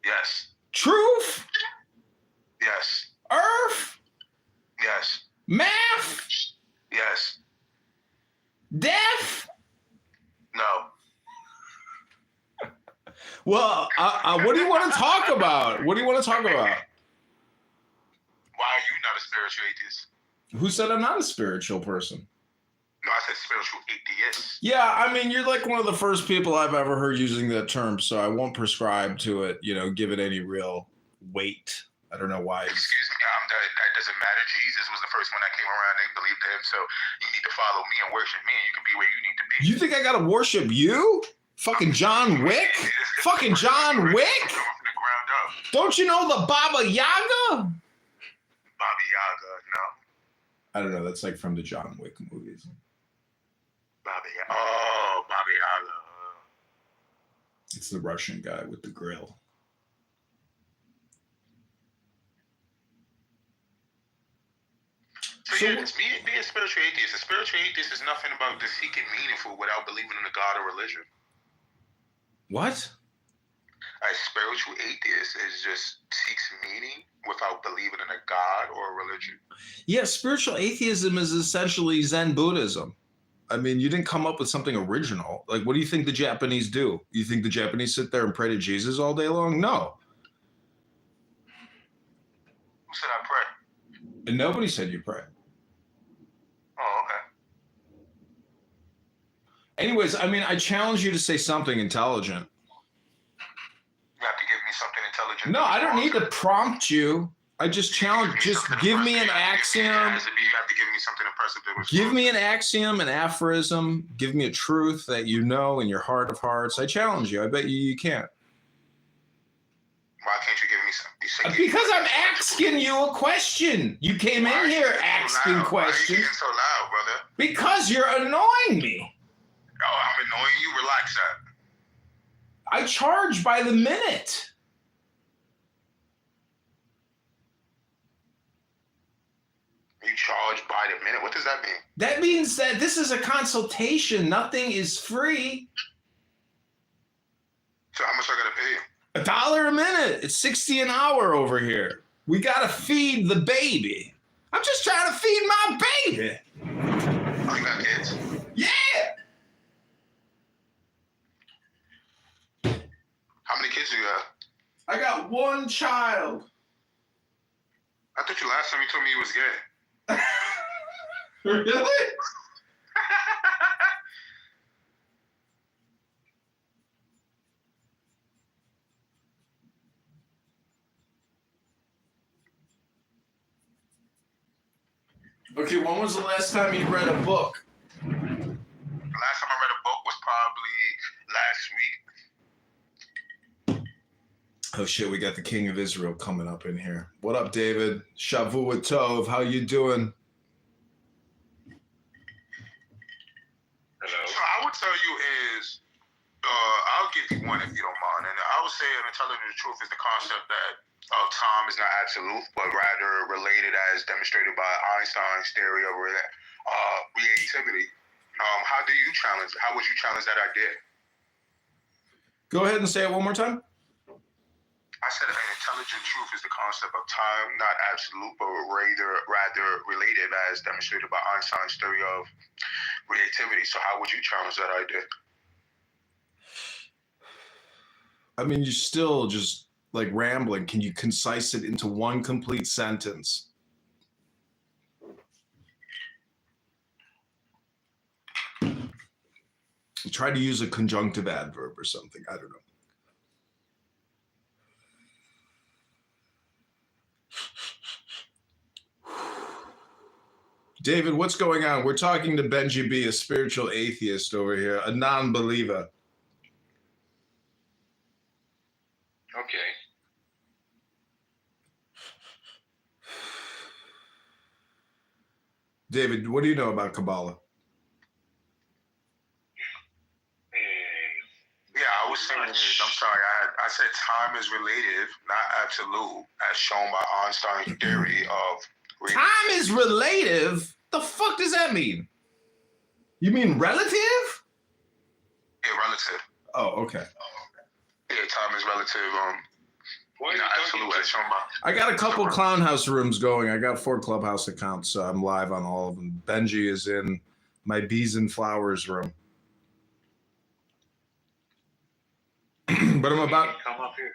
Yes. Truth? Yes. Earth? Yes. Math? Yes. Death? No. Well, what do you want to talk about? What do you want to talk about? Why are you not a spiritual atheist? Who said I'm not a spiritual person? No, I said spiritual atheist. Yeah, I mean, you're like one of the first people I've ever heard using that term, so I won't prescribe to it, give it any real weight. I don't know why. Excuse me, that doesn't matter. Jesus was the first one that came around. They believed in him, so you need to follow me and worship me, and you can be where you need to be. You think I gotta worship you? Fucking John Wick? Fucking John Wick? From the ground up. Don't you know the Baba Yaga? Baba Yaga, no. I don't know. That's like from the John Wick movies. Baba Yaga. Oh, Baba Yaga. It's the Russian guy with the grill. So yeah, it's being a spiritual atheist. A spiritual atheist is nothing about just seeking meaningful without believing in a God or religion. What? A spiritual atheist is just seeks meaning without believing in a God or a religion. Yeah, spiritual atheism is essentially Zen Buddhism. I mean, you didn't come up with something original. Like, what do you think the Japanese do? You think the Japanese sit there and pray to Jesus all day long? No. Who said I pray? And nobody said you pray. Oh, okay. Anyways, I mean, I challenge you to say something intelligent. You have to give me something intelligent. No, I don't need to prompt you. I just challenge, just give me an axiom. You have to give me something impressive. Give me an axiom, an aphorism. Give me a truth that you know in your heart of hearts. I challenge you. I bet you can't. Why can't you give me something? Because I'm asking you a question. You came in here asking questions. Why are you getting so loud, brother? Because you're annoying me. Oh, I'm annoying you? Relax that. I charge by the minute. You charge by the minute? What does that mean? That means that this is a consultation. Nothing is free. So how much I gotta pay you? $1 a minute. It's $60 an hour over here. We gotta feed the baby. I'm just trying to feed my baby. Oh, you got kids? Yeah. How many kids you got? I got one child. I thought you last time you told me you was gay. Really? Okay, when was the last time you read a book? The last time I read a book was probably last week. Oh shit, we got the King of Israel coming up in here. What up, David? Shavua Tov, how you doing? Hello. So I would tell you is, I'll give you one if you don't mind. And I would say an telling the truth is the concept that time is not absolute, but rather related as demonstrated by Einstein's theory of relativity. How would you challenge that idea? Go ahead and say it one more time. I said an intelligent truth is the concept of time, not absolute, but rather related as demonstrated by Einstein's theory of relativity. So how would you challenge that idea? I mean, you're still just like rambling. Can you concise it into one complete sentence? Try to use a conjunctive adverb or something. I don't know. David, what's going on? We're talking to Benji B, a spiritual atheist over here, a non-believer. Okay. David, what do you know about Kabbalah? Yeah, I was saying, I'm sorry, I said time is relative, not absolute, as shown by Einstein's theory of time is relative? The fuck does that mean? You mean relative? Yeah, relative. Oh, okay. Yeah, time is relative. Absolutely. I got a couple Clown House rooms going. I got 4 Clubhouse accounts, so I'm live on all of them. Benji is in my Bees and Flowers room. But I'm about... Come up here.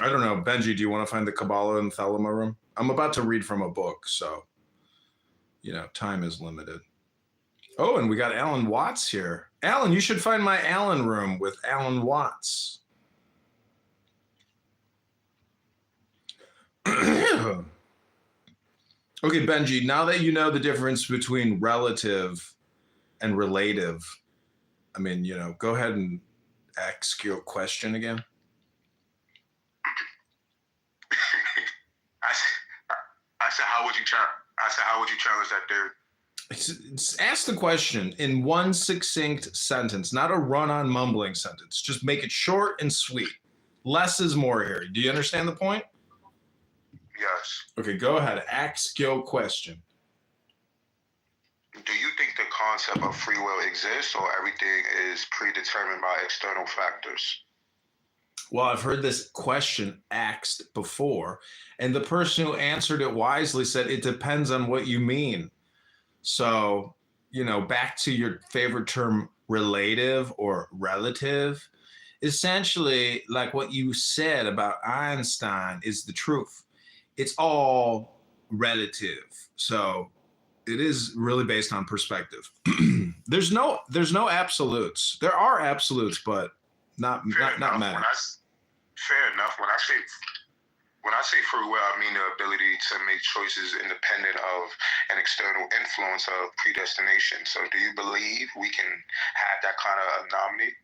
I don't know. Benji, do you want to find the Kabbalah and Thelema room? I'm about to read from a book, so, time is limited. Oh, and we got Alan Watts here. Alan, you should find my Alan room with Alan Watts. Okay, Benji, now that you know the difference between relative and relative, go ahead and ask your question again. I said, how would you challenge that theory? Ask the question in one succinct sentence, not a run-on mumbling sentence. Just make it short and sweet. Less is more here. Do you understand the point? Yes. Okay, go ahead. Ask your question. Do you think the concept of free will exists, or everything is predetermined by external factors? Well, I've heard this question asked before, and the person who answered it wisely said it depends on what you mean. So, back to your favorite term, relative or relative, essentially, like what you said about Einstein is the truth. It's all relative. So it is really based on perspective. There's no absolutes. There are absolutes, but not many. Fair enough. When I say free will, I mean the ability to make choices independent of an external influence of predestination. So do you believe we can have that kind of anomaly?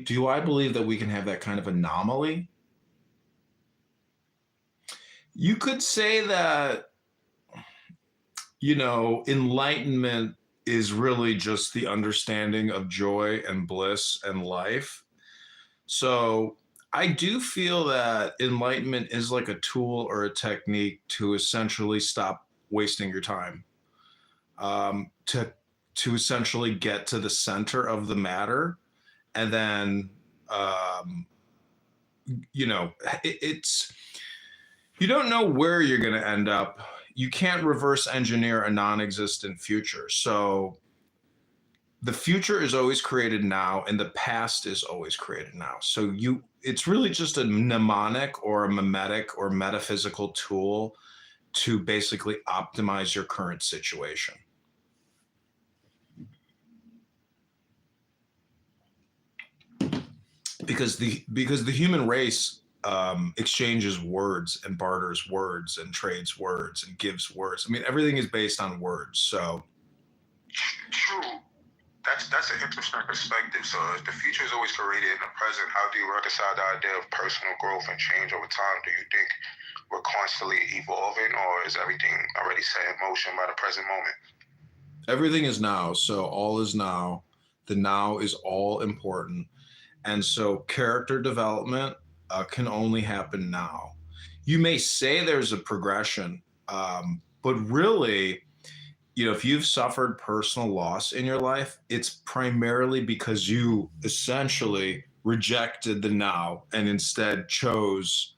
Do I believe that we can have that kind of anomaly? You could say that, enlightenment is really just the understanding of joy and bliss and life. So I do feel that enlightenment is like a tool or a technique to essentially stop wasting your time, to essentially get to the center of the matter. And then, it's, you don't know where you're going to end up. You can't reverse engineer a non-existent future. So the future is always created now, and the past is always created now. So it's really just a mnemonic or a mimetic or metaphysical tool to basically optimize your current situation. Because the human race exchanges words and barters words and trades words and gives words. I mean, everything is based on words. So true. That's an interesting perspective. So if the future is always created in the present, how do you reconcile the idea of personal growth and change over time? Do you think we're constantly evolving, or is everything already set in motion by the present moment? Everything is now. So all is now. The now is all important. And so character development can only happen now. You may say there's a progression, but really, if you've suffered personal loss in your life, it's primarily because you essentially rejected the now and instead chose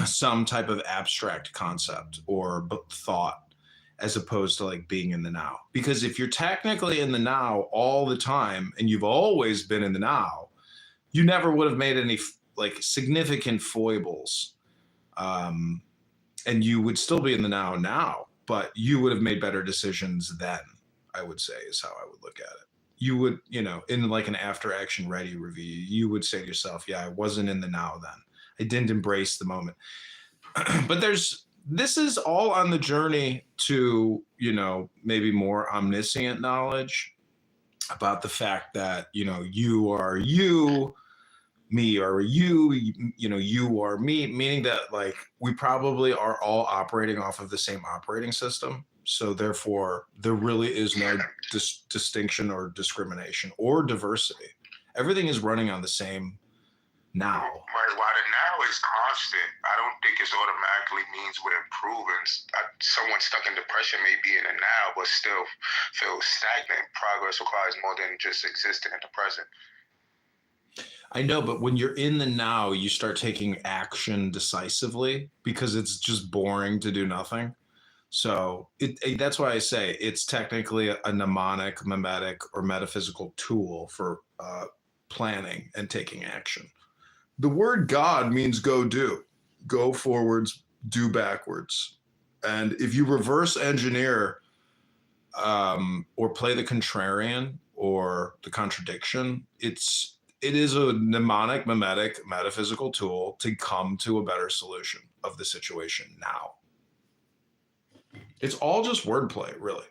some type of abstract concept or thought, as opposed to like being in the now. Because if you're technically in the now all the time and you've always been in the now, you never would have made any like significant foibles, and you would still be in the now, but you would have made better decisions then, I would say, is how I would look at it. You would, in like an after action ready review, you would say to yourself, yeah, I wasn't in the now then. I didn't embrace the moment. But this is all on the journey to, maybe more omniscient knowledge about the fact that, you are you, me are you, you are me, meaning that like we probably are all operating off of the same operating system. So therefore, there really is no distinction or discrimination or diversity. Everything is running on the same now. Right, while the now is constant, I don't think it automatically means we're improving. Someone stuck in depression may be in the now, but still feels stagnant. Progress requires more than just existing in the present. I know, but when you're in the now, you start taking action decisively because it's just boring to do nothing. So that's why I say it's technically a mnemonic, mimetic, or metaphysical tool for planning and taking action. The word God means go do, go forwards, do backwards. And if you reverse engineer or play the contrarian or the contradiction, it is a mnemonic, mimetic, metaphysical tool to come to a better solution of the situation now. It's all just wordplay, really.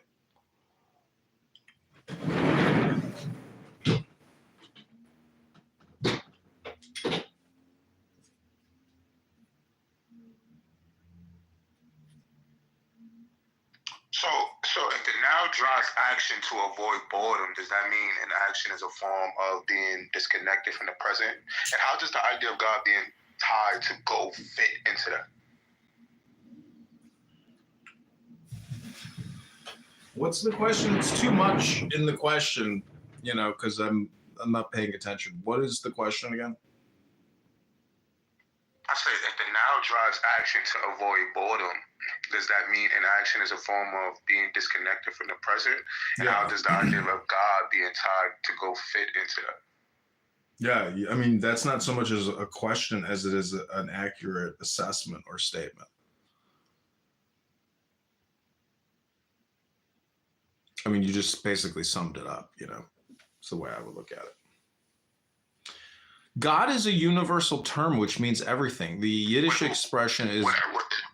So if the now drives action to avoid boredom, does that mean an action is a form of being disconnected from the present? And how does the idea of God being tied to go fit into that? What's the question? It's too much in the question, because I'm not paying attention. What is the question again? I say if the now drives action to avoid boredom, does that mean an action is a form of being disconnected from the present? And how does the idea of God being tied to go fit into that? Yeah, I mean, that's not so much as a question as it is an accurate assessment or statement. I mean, you just basically summed it up, It's the way I would look at it. God is a universal term, which means everything. The Yiddish expression is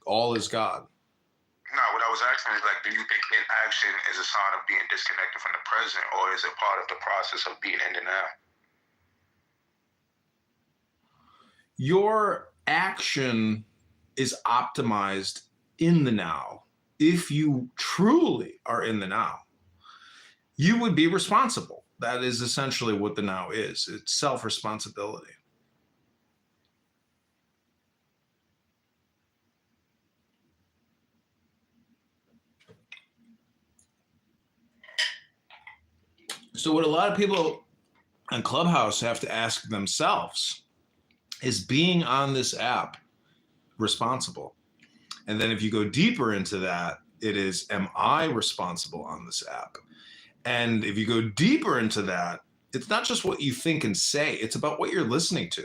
all is God. No, what I was asking is do you think inaction is a sign of being disconnected from the present, or is it part of the process of being in the now? Your action is optimized in the now. If you truly are in the now, you would be responsible. That is essentially what the now is. It's self-responsibility. So what a lot of people on Clubhouse have to ask themselves is being on this app responsible? And then if you go deeper into that, it is, am I responsible on this app? And if you go deeper into that, it's not just what you think and say, it's about what you're listening to.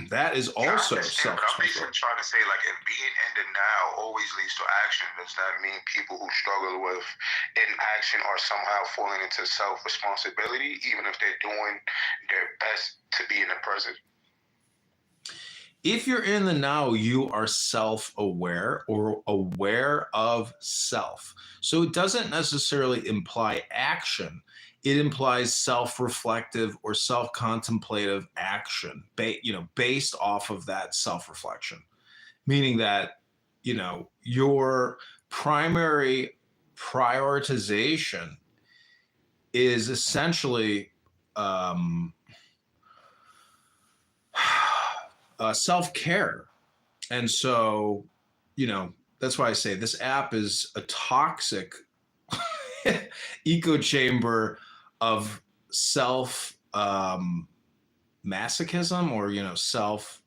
That is also self-responsible. I'm basically trying to say, if being in the now always leads to action, does that mean people who struggle with inaction are somehow falling into self-responsibility, even if they're doing their best to be in the present? If you're in the now, you are self-aware or aware of self. So it doesn't necessarily imply action. It implies self-reflective or self-contemplative action, based off of that self-reflection. Meaning that, your primary prioritization is essentially self-care. And so, that's why I say this app is a toxic echo chamber of self masochism, or self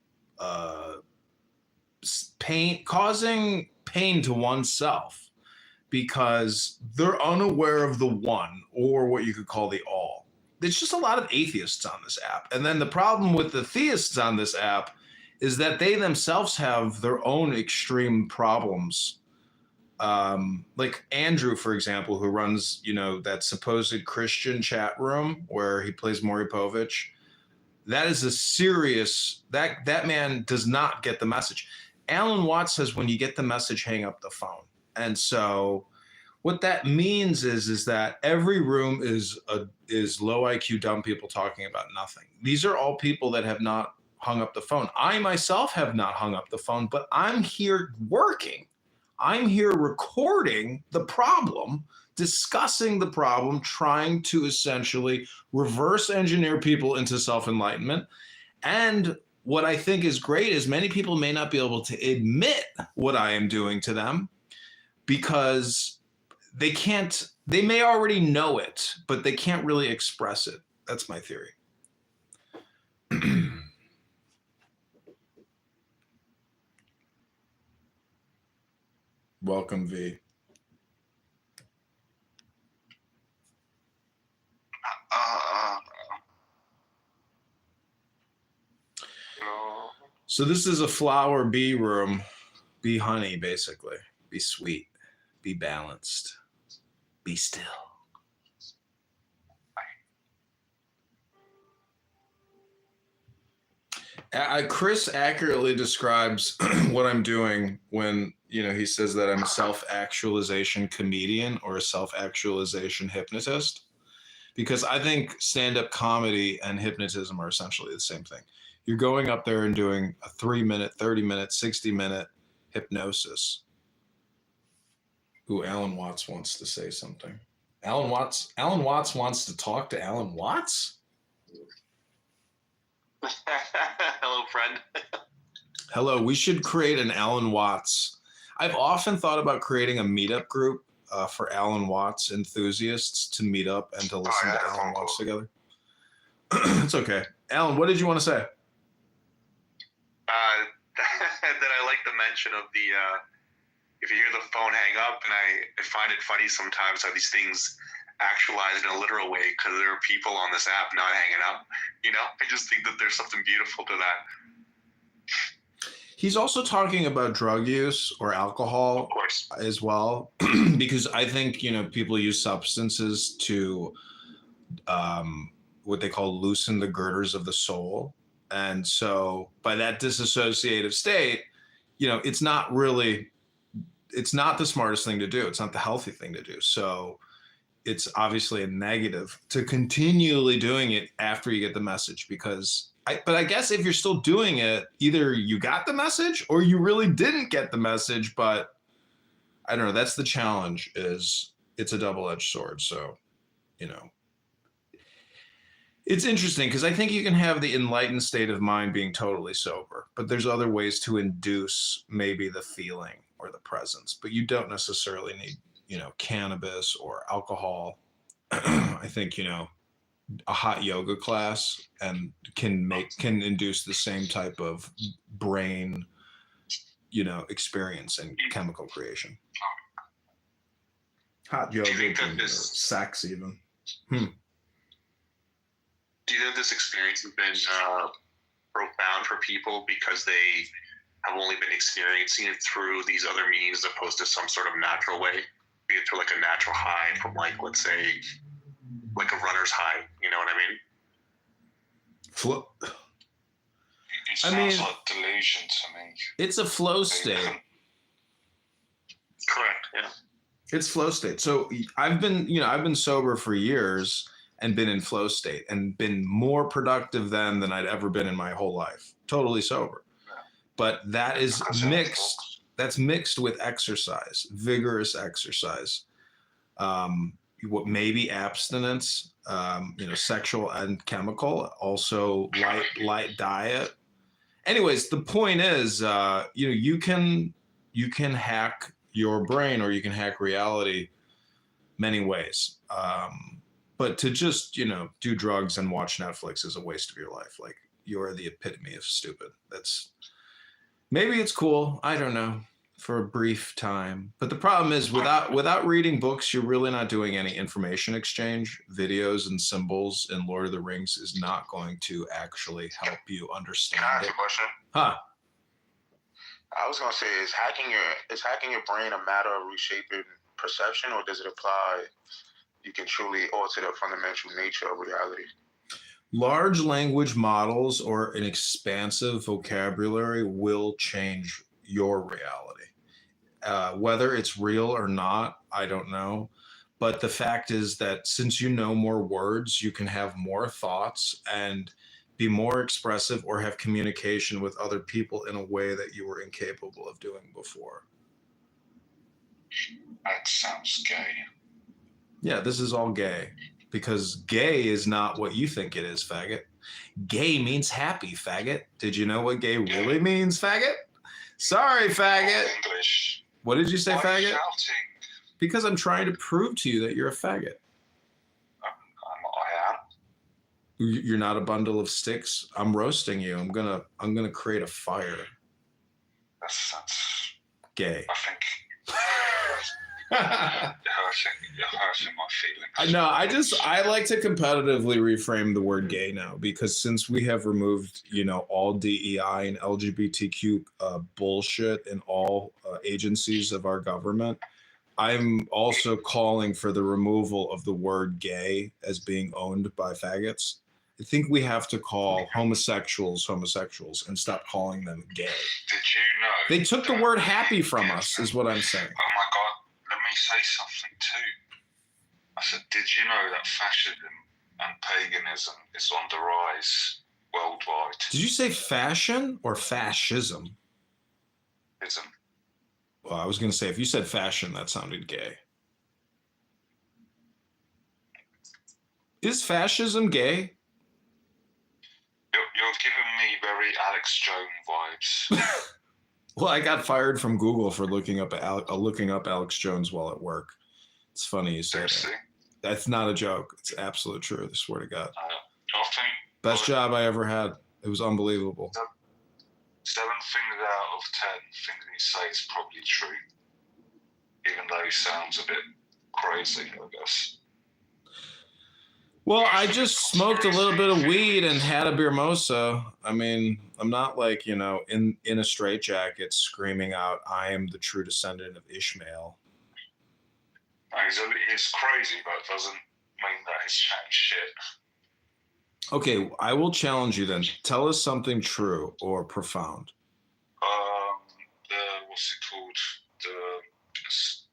pain, causing pain to oneself because they're unaware of the one, or what you could call the all. There's just a lot of atheists on this app. And then the problem with the theists on this app is that they themselves have their own extreme problems. Like Andrew, for example, who runs, that supposed Christian chat room where he plays Maury Povich. That is a serious, that man does not get the message. Alan Watts says, when you get the message, hang up the phone. And so what that means is that every room is low IQ dumb people talking about nothing. These are all people that have not hung up the phone. I myself have not hung up the phone, but I'm here working. I'm here recording the problem, discussing the problem, trying to essentially reverse engineer people into self-enlightenment. And what I think is great is many people may not be able to admit what I am doing to them because they may already know it, but they can't really express it. That's my theory. Welcome, V. So this is a flower bee room. Be honey, basically. Be sweet. Be balanced. Be still. Chris accurately describes what I'm doing when, he says that I'm a self-actualization comedian or a self-actualization hypnotist, because I think stand-up comedy and hypnotism are essentially the same thing. You're going up there and doing a 3-minute, 30-minute, 60-minute hypnosis. Ooh, Alan Watts wants to say something. Alan Watts wants to talk to Alan Watts? Hello, friend. Hello. We should create an Alan Watts. I've often thought about creating a meetup group for Alan Watts enthusiasts to meet up and to listen to Alan Watts together. It's okay. Alan, what did you want to say? That I like the mention of the, if you hear the phone hang up, and I find it funny sometimes how these things actualized in a literal way, because there are people on this app not hanging up. I just think that there's something beautiful to that. He's also talking about drug use or alcohol, of course, as well, because I think, people use substances to what they call loosen the girders of the soul. And so by that disassociative state, it's not the smartest thing to do. It's not the healthy thing to do. So it's obviously a negative to continually doing it after you get the message, but I guess if you're still doing it, either you got the message or you really didn't get the message. But I don't know. That's the challenge, is it's a double-edged sword. So, it's interesting because I think you can have the enlightened state of mind being totally sober, but there's other ways to induce maybe the feeling or the presence, but you don't necessarily need, cannabis or alcohol. I think, a hot yoga class and can induce the same type of brain, experience and chemical creation. Hot yoga, sex even. Do you think this experience has been profound for people because they have only been experiencing it through these other means as opposed to some sort of natural way, be it through like a natural high from, like, let's say, like a runner's high, you know what I mean? It sounds like delusion to me. It's a flow state. Correct, yeah. It's flow state. So I've been sober for years and been in flow state and been more productive than I'd ever been in my whole life. Totally sober. Yeah. But that is mixed. That's mixed with exercise, vigorous exercise. What maybe abstinence, sexual and chemical, also light diet. Anyways, the point is, you can hack your brain or you can hack reality many ways. But to just, do drugs and watch Netflix is a waste of your life. Like, you're the epitome of stupid. Maybe it's cool. I don't know, for a brief time. But the problem is without reading books, you're really not doing any information exchange. Videos and symbols in Lord of the Rings is not going to actually help you understand. Can I ask a question? Huh? I was gonna say, is hacking your brain a matter of reshaping perception, or does it apply? You can truly alter the fundamental nature of reality. Large language models or an expansive vocabulary will change your reality. Whether it's real or not, I don't know. But the fact is that since you know more words, you can have more thoughts and be more expressive or have communication with other people in a way that you were incapable of doing before. That sounds gay. Yeah, this is all gay, because gay is not what you think it is, faggot. Gay means happy, faggot. Did you know what gay really means, faggot? Sorry, faggot. English. What did you say, Why faggot? Shouting? Because I'm trying to prove to you that you're a faggot. I am. You're not a bundle of sticks. I'm roasting you. I'm gonna create a fire. That's Gay. I think you're hurting my feelings. No, I like to competitively reframe the word gay now, because since we have removed, all DEI and LGBTQ bullshit in all agencies of our government, I'm also calling for the removal of the word gay as being owned by faggots. I think we have to call homosexuals and stop calling them gay. Did you know? They took the word happy from us, is what I'm saying. Oh my God, let me say something too. I said, did you know that fascism and paganism is on the rise worldwide? Did you say fashion or fascism? Ism. Well, I was going to say, if you said fashion, that sounded gay. Is fascism gay? You're giving me very Alex Jones vibes. Well, I got fired from Google for looking up Alex Jones while at work. It's funny you say that. That's not a joke. It's absolute truth. I swear to God. I think Best job I ever had. It was unbelievable. 7 things out of 10 things he says is probably true, even though he sounds a bit crazy, I guess. Well, I just smoked a little bit of weed and had a beer mosa. I mean, I'm not like, in a straitjacket screaming out, I am the true descendant of Ishmael. No, he's crazy, but it doesn't mean that he's chatting shit. Okay, I will challenge you then. Tell us something true or profound. What's it called?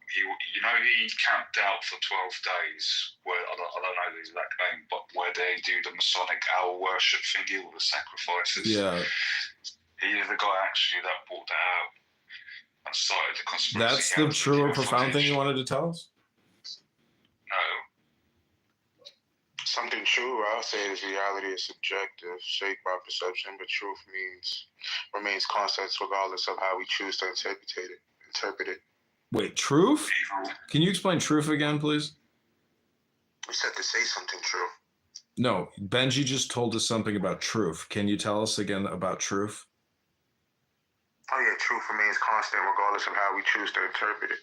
He camped out for 12 days. Where I don't know the exact name, but where they do the Masonic owl worship thingy, all the sacrifices. Yeah. He's the guy actually that brought that out and started the conspiracy. That's the true or profound thing you wanted to tell us? No. Something true, I'll say, is reality is subjective, shaped by perception, but truth remains constant regardless of how we choose to interpret it. Wait, truth? Can you explain truth again, please? We said to say something true. No, Benji just told us something about truth. Can you tell us again about truth? Oh yeah, truth remains constant regardless of how we choose to interpret it.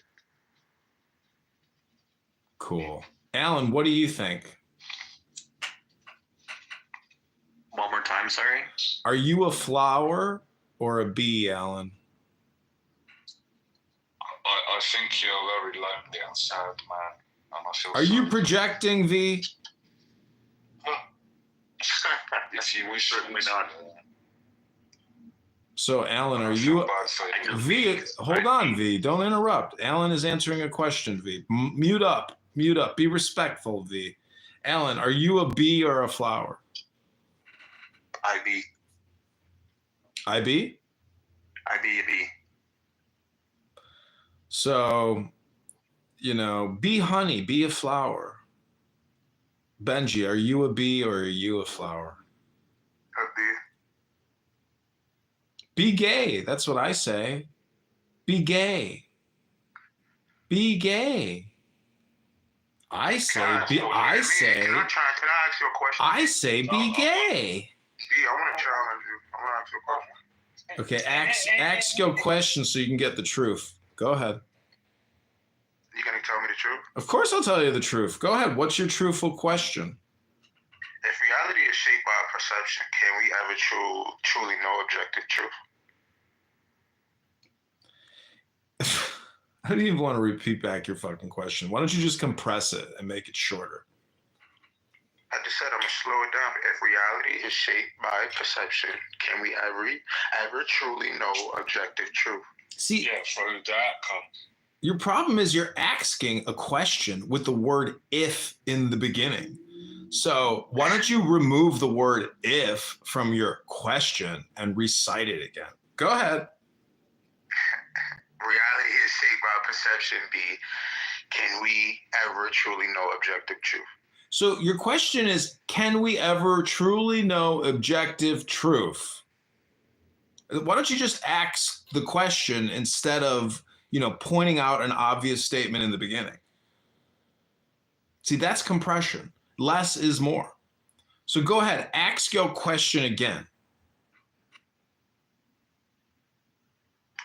Cool. Alan, what do you think? One more time, sorry. Are you a flower or a bee, Alan? I think you're very lonely and sad, man. And I feel Are you projecting, V? If you wish, Certainly not. So, Alan, are you... V, hold on, V. Don't interrupt. Alan is answering a question, V. Mute up. Be respectful, V. Alan, are you a bee or a flower? IB. IB? IB, a bee. So, bee honey, be a flower. Benji, are you a bee or are you a flower? A bee. Be gay. That's what I say. Be gay. Be gay. I say. Can I ask you a question? I say be gay. B, I want to challenge you. I want to ask you a question. Okay, ask your question so you can get the truth. Go ahead. You gonna tell me the truth? Of course I'll tell you the truth. Go ahead. What's your truthful question? If reality is shaped by perception, can we ever truly know objective truth? I don't even want to repeat back your fucking question. Why don't you just compress it and make it shorter? I just said I'm gonna slow it down. If reality is shaped by perception, can we ever truly know objective truth? See, Yeah, through the outcome. your problem is you're asking a question with the word if in the beginning. So why don't you remove the word if from your question and recite it again? Go ahead. Reality is shaped by perception, B. Can we ever truly know objective truth? So your question is, can we ever truly know objective truth? Why don't you just ask the question instead of, pointing out an obvious statement in the beginning? See, that's compression. Less is more. So go ahead, ask your question again.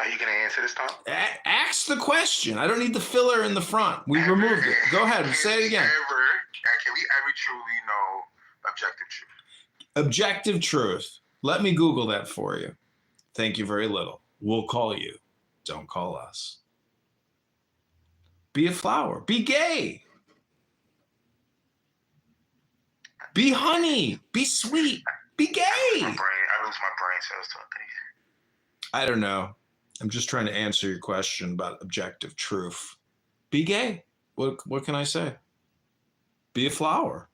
Are you gonna answer this time? Ask the question. I don't need the filler in the front. We removed it. Go ahead and say it again. Can we ever truly know objective truth? Objective truth. Let me Google that for you. Thank you very little. We'll call you. Don't call us. Be a flower. Be gay. Be honey. Be sweet. Be gay. I lose my brain cells talking. I don't know. I'm just trying to answer your question about objective truth. Be gay. What can I say? Be a flower.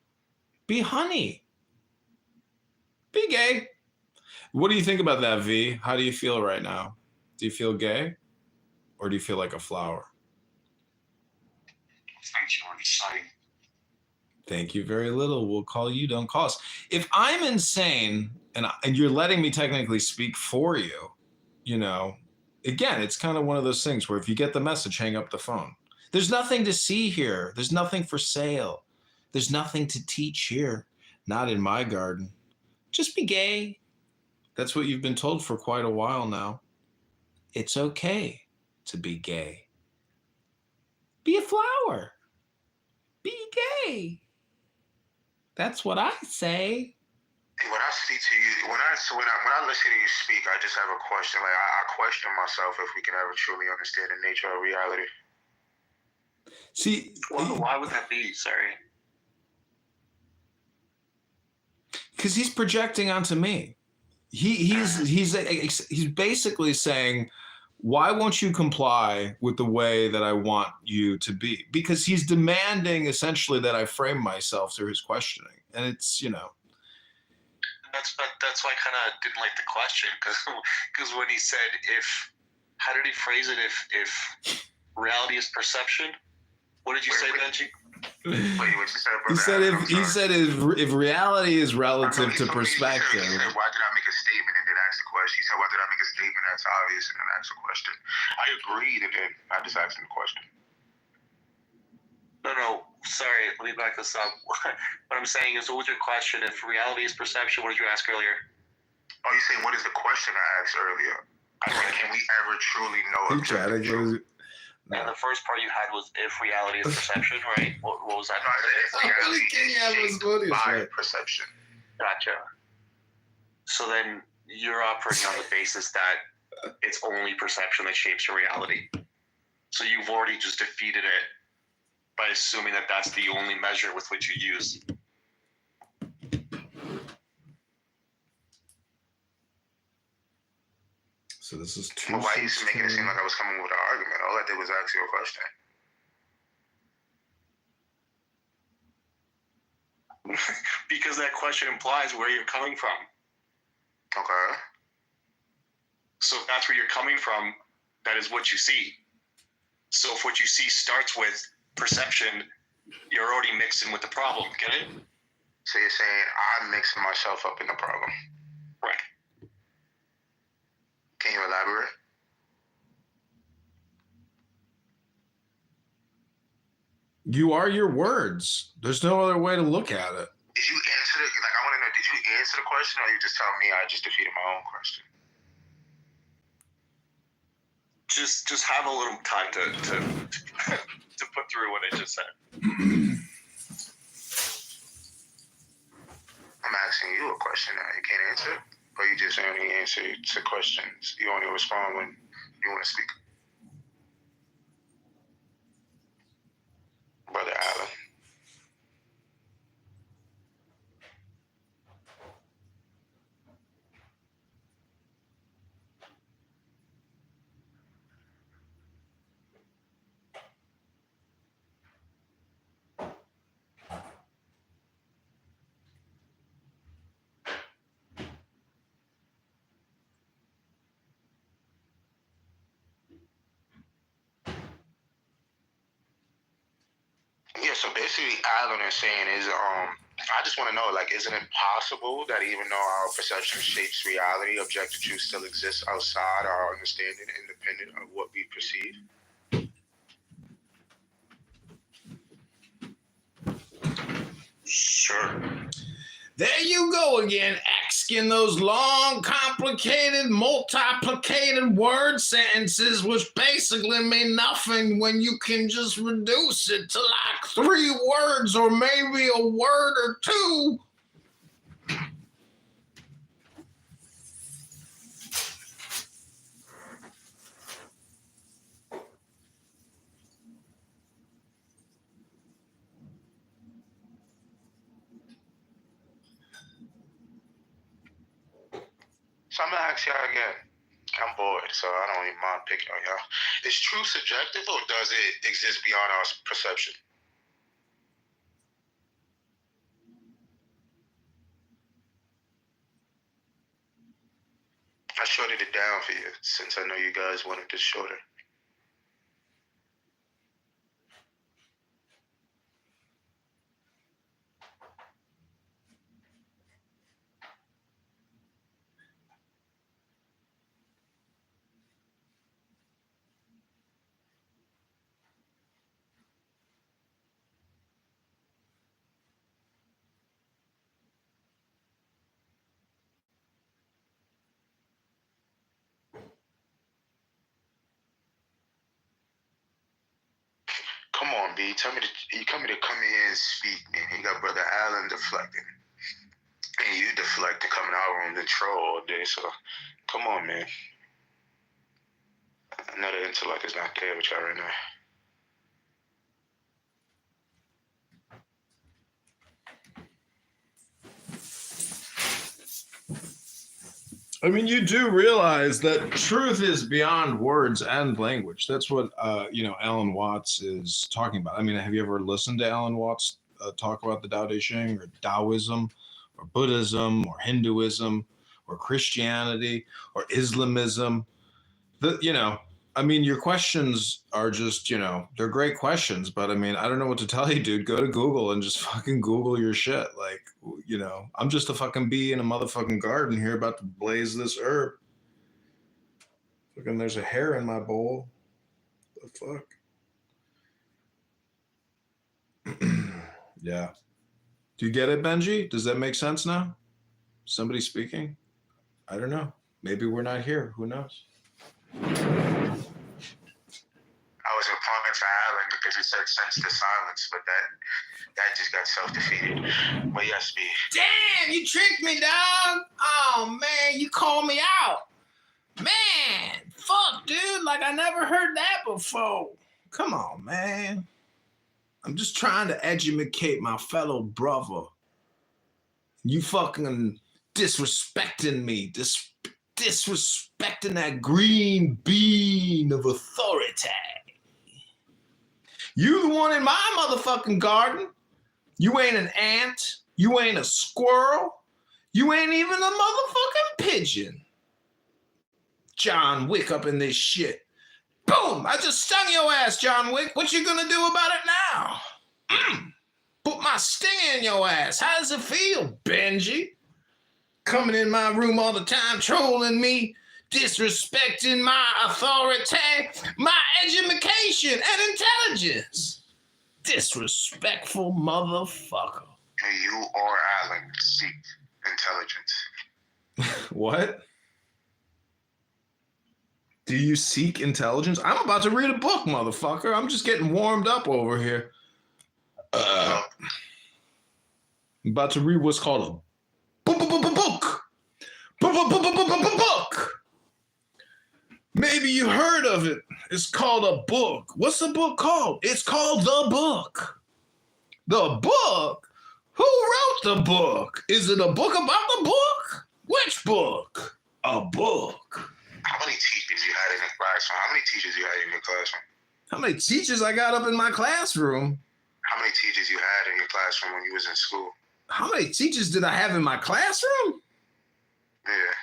Be honey. Be gay. What do you think about that, V? How do you feel right now? Do you feel gay? Or do you feel like a flower? Thank you, I'm saying. Thank you very little. We'll call you. Don't call us. If I'm insane and you're letting me technically speak for you, again, it's kind of one of those things where if you get the message, hang up the phone. There's nothing to see here. There's nothing for sale. There's nothing to teach here. Not in my garden. Just be gay. That's what you've been told for quite a while now. It's okay to be gay. Be a flower. Be gay. That's what I say. When I speak to you, when I listen to you speak, I just have a question. Like I question myself if we can ever truly understand the nature of reality. See, Why would that be? Sorry. Because he's projecting onto me. He's basically saying, why won't you comply with the way that I want you to be? Because he's demanding essentially that I frame myself through his questioning. And it's, That's why I kind of didn't like the question, because when he said how did he phrase it? If reality is perception, what did you say, Benji? Wait, what you said, brother? He said if reality is relative to perspective. He said, why did I make a statement and then ask the question? He said, why did I make a statement that's obvious and then ask the question? I agreed and then I just asked him the question. No, sorry, let me back this up. What I'm saying is, what was your question? If reality is perception, what did you ask earlier? Oh, you saying what is the question I asked earlier? I said, can we ever truly know objective truth? And the first part you had was if reality is perception, right? What was that? No, I said if reality is shaped by perception. Gotcha. So then you're operating on the basis that it's only perception that shapes your reality. So you've already just defeated it by assuming that that's the only measure with which you use. So this is Well, why are you making it seem like I was coming with an argument? All I did was ask you a question. Because that question implies where you're coming from. Okay. So if that's where you're coming from, that is what you see. So if what you see starts with perception, you're already mixing with the problem. Get it? So you're saying I'm mixing myself up in the problem. Right. Can you elaborate? You are your words. There's no other way to look at it. Did you answer it? Like, I want to know, did you answer the question or you just tell me I just defeated my own question? Just have a little time to to put through what I just said. I'm asking you a question now. You can't answer it? Or you just only answer to questions? You only respond when you want to speak? Brother Allen. Yeah, so basically Alan is saying is I just want to know, like, isn't it possible that even though our perception shapes reality, objective truth still exists outside our understanding, independent of what we perceive? Sure. There you go again, asking those long, complicated, multiplicated word sentences, which basically mean nothing when you can just reduce it to like 3 words or maybe a word or 2. So I'm gonna ask y'all again. I'm bored, so I don't even mind picking on y'all. Is truth subjective or does it exist beyond our perception? I shorted it down for you since I know you guys wanted this shorter. Come on, B. Tell me you come here to come in and speak, man. You got Brother Allen deflecting. And you deflecting coming out room to troll all day, so come on, man. I know the intellect is not there with y'all right now. I mean, you do realize that truth is beyond words and language. That's what, Alan Watts is talking about. I mean, have you ever listened to Alan Watts talk about the Tao Te Ching or Taoism or Buddhism or Hinduism or Christianity or Islamism? Your questions are just, they're great questions, but I mean, I don't know what to tell you, dude. Go to Google and just fucking Google your shit. Like, I'm just a fucking bee in a motherfucking garden here about to blaze this herb. Fucking, there's a hair in my bowl. The fuck? Yeah. Do you get it, Benji? Does that make sense now? Somebody speaking? I don't know. Maybe we're not here. Who knows? I was applying for Allen because he said sense to silence, but that just got self-defeated. But yes, B. Damn, you tricked me, dog. Oh, man, you called me out. Man, fuck, dude. Like, I never heard that before. Come on, man. I'm just trying to educate my fellow brother. You fucking disrespecting me. Disrespecting that green bean of authority. You the one in my motherfucking garden. You ain't an ant. You ain't a squirrel. You ain't even a motherfucking pigeon. John Wick up in this shit. Boom! I just stung your ass, John Wick. What you gonna do about it now? Put my stinger in your ass. How does it feel, Benji? Coming in my room all the time, trolling me, disrespecting my authority, my education and intelligence. Disrespectful motherfucker. And you or Allen seek intelligence. What? Do you seek intelligence? I'm about to read a book, motherfucker. I'm just getting warmed up over here. I'm about to read what's called a book. Book. Maybe you heard of it. It's called a book. What's the book called? It's called The Book. The book? Who wrote the book? Is it a book about the book? Which book? A book. How many teachers you had in your classroom? How many teachers you had in your classroom? How many teachers I got up in my classroom? How many teachers you had in your classroom when you was in school? How many teachers did I have in my classroom? Yeah.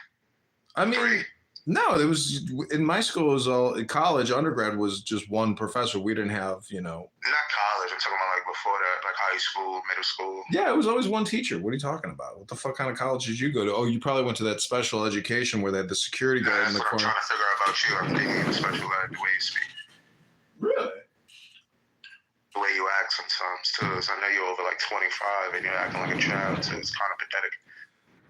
I mean, 3. no, it was in my school. It was all in college. Undergrad was just one professor. We didn't have, Not college. I'm talking about like before that, like high school, middle school. Yeah, it was always one teacher. What are you talking about? What the fuck kind of college did you go to? Oh, you probably went to that special education where they had the security guard in the corner. That's what I'm trying to figure out about you. I'm thinking special ed, the way you speak. Really? The way you act sometimes. too. So I know you're over like 25 and you're acting like a child, so it's kind of pathetic.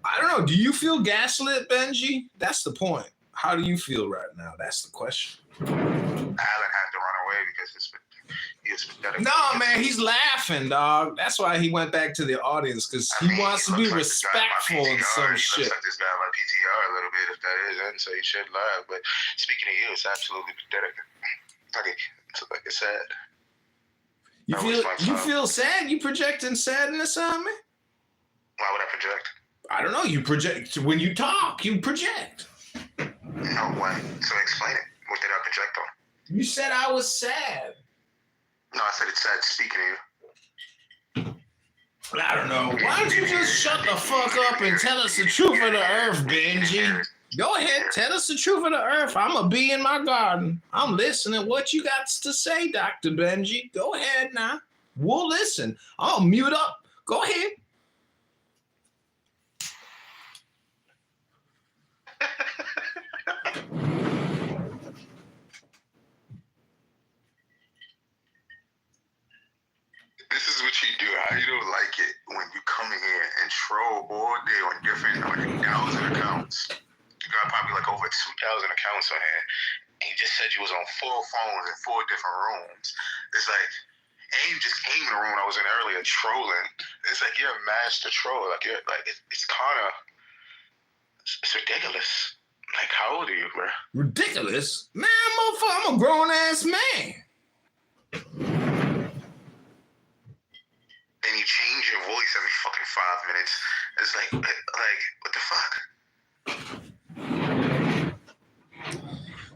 I don't know. Do you feel gaslit, Benji? That's the point. How do you feel right now? That's the question. Alan had to run away because he was pathetic. No, man, he's laughing, dog. That's why he went back to the audience, because he wants to be respectful and some shit. He looks like this guy on my PTR a little bit, if that is, and so he should laugh. But speaking of you, it's absolutely pathetic. Like it's sad. You feel sad? You projecting sadness on me? Why would I project? I don't know. You project when you talk. You project. No, when? So explain it. What did I project on? You said I was sad. No, I said it's sad speaking to you. I don't know. Why don't you just shut the fuck up and tell us the truth of the earth, Benji? Go ahead, tell us the truth of the earth. I'm a bee in my garden. I'm listening. What you got to say, Dr. Benji? Go ahead now. We'll listen. I'll mute up. Go ahead. This is what you do. How you don't like it when you come in here and troll all day on different, like 1,000 accounts. You got probably like over 2,000 accounts on here. And you just said you was on 4 phones in 4 different rooms. It's like, and you just came in the room I was in earlier trolling. It's like you're a master troll. Like you're like it's kind of it's ridiculous. Like how old are you, bro? Ridiculous? Man, motherfucker, I'm a grown ass man. And you change your voice every fucking 5 minutes. It's like what the fuck?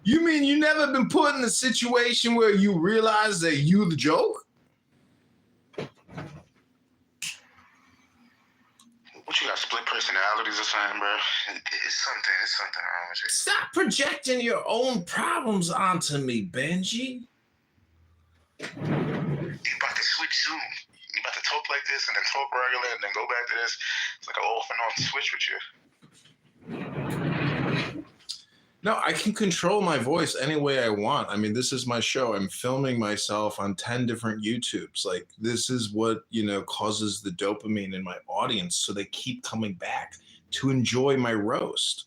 You mean you never been put in a situation where you realize that you the joke? What you got, split personalities or something, bro? It's something wrong with you. Stop projecting your own problems onto me, Benji. You about to switch soon. You about to talk like this and then talk regular and then go back to this. It's like an off and on switch with you. No, I can control my voice any way I want. I mean, this is my show. I'm filming myself on 10 different YouTubes. Like, this is what, causes the dopamine in my audience, so they keep coming back to enjoy my roast.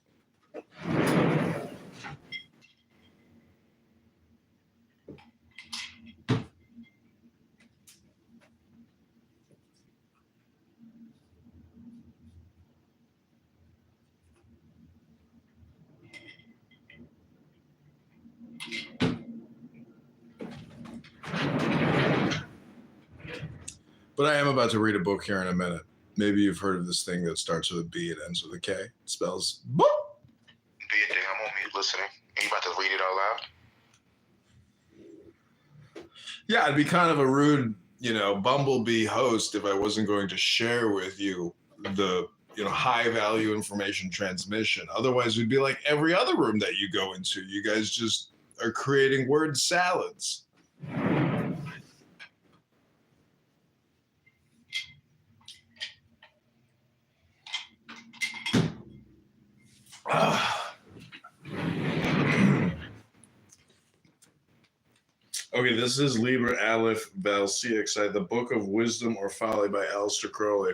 But I am about to read a book here in a minute. Maybe you've heard of this thing that starts with a B, it ends with a K. It spells boop. Do your thing. I'm on mute listening. Are you about to read it out loud? Yeah, I'd be kind of a rude, bumblebee host if I wasn't going to share with you the, high value information transmission. Otherwise, we'd be like every other room that you go into. You guys just are creating word salads. Okay, this is Liber Aleph Val CXI, the Book of Wisdom or Folly by Aleister Crowley.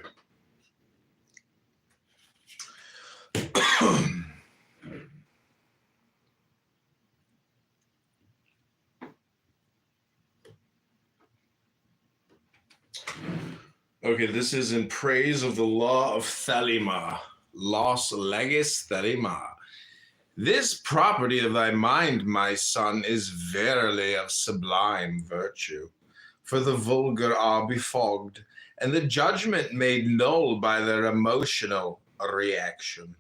Okay, this is in praise of the law of Thelema. Los legis Thelema. This property of thy mind, my son, is verily of sublime virtue. For the vulgar are befogged, and the judgment made null by their emotional reaction.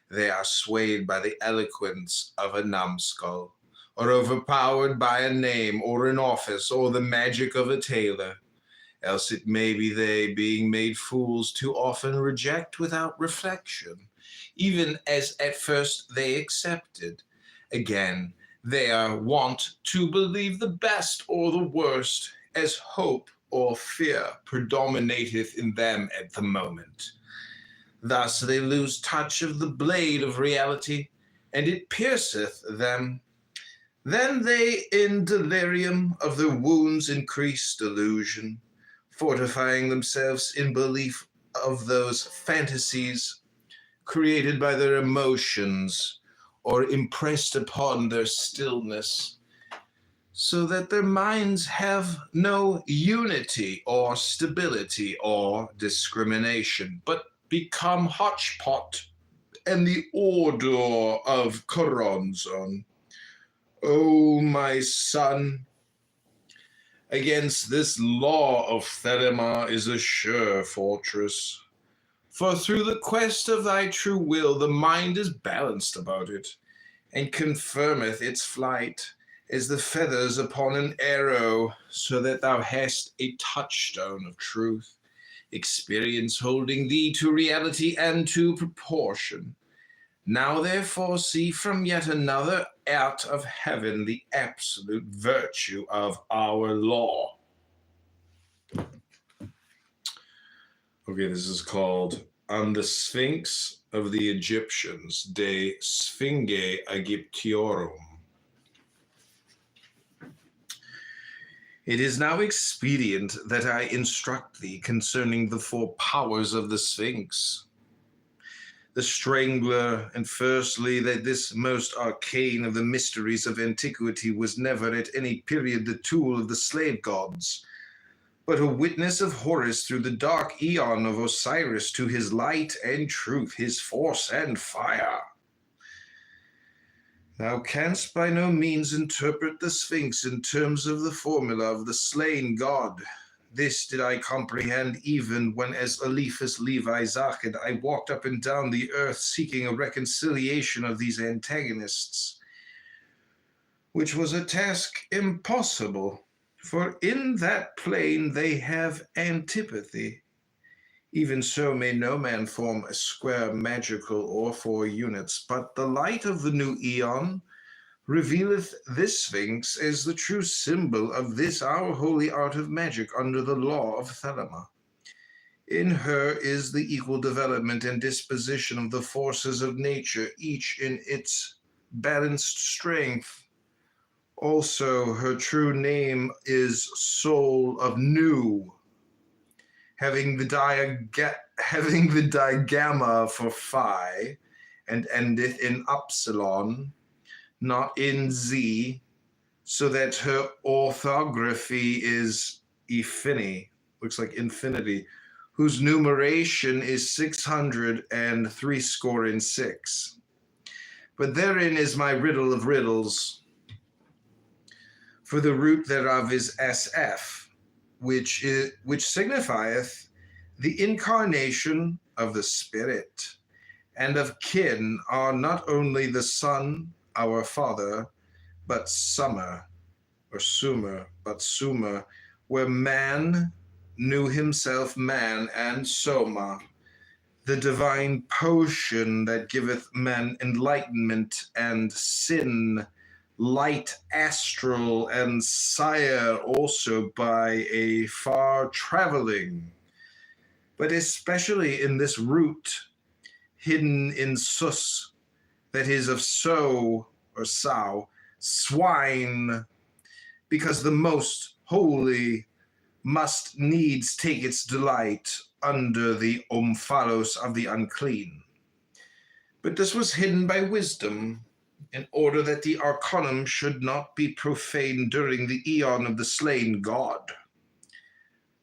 They are swayed by the eloquence of a numbskull, or overpowered by a name, or an office, or the magic of a tailor. Else it may be they, being made fools, too often reject without reflection, even as at first they accepted. Again, they are wont to believe the best or the worst, as hope or fear predominateth in them at the moment. Thus they lose touch of the blade of reality, and it pierceth them. Then they in delirium of their wounds increase delusion, fortifying themselves in belief of those fantasies created by their emotions or impressed upon their stillness, so that their minds have no unity or stability or discrimination, but become hodgepodge and the order of Choronzon. O my son, against this law of Thelema is a sure fortress. For through the quest of thy true will the mind is balanced about it, and confirmeth its flight as the feathers upon an arrow, so that thou hast a touchstone of truth, experience holding thee to reality and to proportion. Now therefore see from yet another out of heaven the absolute virtue of our law. Okay, this is called On the Sphinx of the Egyptians, De Sphinge Egyptiorum. It is now expedient that I instruct thee concerning the four powers of the Sphinx. The Strangler, and firstly, that this most arcane of the mysteries of antiquity was never at any period the tool of the slave gods, but a witness of Horus through the dark aeon of Osiris to his light and truth, his force and fire. Thou canst by no means interpret the Sphinx in terms of the formula of the slain god. This did I comprehend even when, as Eliphas Levi Zachid, I walked up and down the earth seeking a reconciliation of these antagonists, which was a task impossible, for in that plane they have antipathy. Even so may no man form a square magical or four units, but the light of the new aeon revealeth this Sphinx as the true symbol of this our holy art of magic under the law of Thelema. In her is the equal development and disposition of the forces of nature, each in its balanced strength. Also, her true name is Soul of New, having the digamma for phi, and endeth in upsilon, not in Z, so that her orthography is Ephini, looks like infinity, whose numeration is 666. But therein is my riddle of riddles, for the root thereof is SF, which signifieth the incarnation of the Spirit, and of kin are not only the Son, our Father, but Summer, or Sumer, but Sumer, where man knew himself man, and Soma, the divine potion that giveth men enlightenment, and sin, light astral, and sire also by a far traveling, but especially in this root, hidden in sus, that is of sow, or sow, swine, because the most holy must needs take its delight under the omphalos of the unclean. But this was hidden by wisdom, in order that the arcanum should not be profaned during the aeon of the slain god.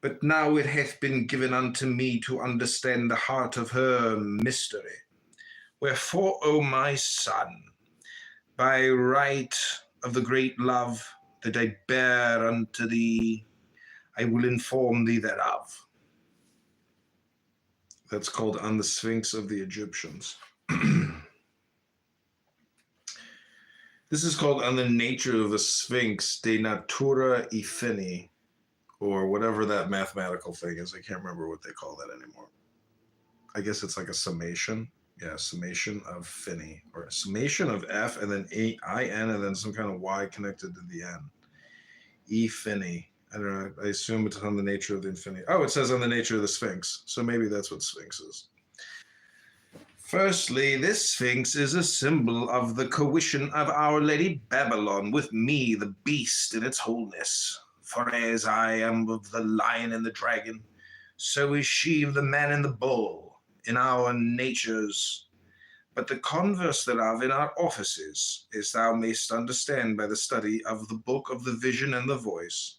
But now it hath been given unto me to understand the heart of her mystery. Wherefore, O my son, by right of the great love that I bear unto thee, I will inform thee thereof. That's called On the Sphinx of the Egyptians. This is called On the Nature of the Sphinx, De Natura Ephini, or whatever that mathematical thing is. I can't remember what they call that anymore. I guess it's like a summation. Yeah, summation of Finney, or a summation of F and then I-N and then some kind of Y connected to the N. E Finney. I don't know. I assume it's on the nature of the infinity. Oh, it says on the nature of the Sphinx. So maybe that's what Sphinx is. Firstly, this Sphinx is a symbol of the coition of Our Lady Babylon with me, the beast, in its wholeness. For as I am of the lion and the dragon, so is she of the man and the bull in our natures. But the converse thereof in our offices, as thou mayst understand by the study of the book of the vision and the voice.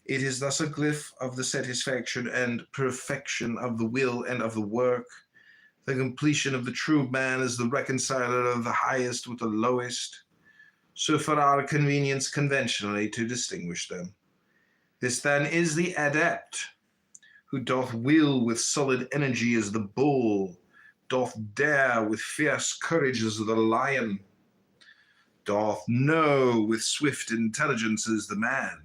It is thus a glyph of the satisfaction and perfection of the will and of the work. The completion of the true man is the reconciler of the highest with the lowest. So for our convenience conventionally to distinguish them. This then is the adept, who doth will with solid energy as the bull, doth dare with fierce courage as the lion, doth know with swift intelligence as the man,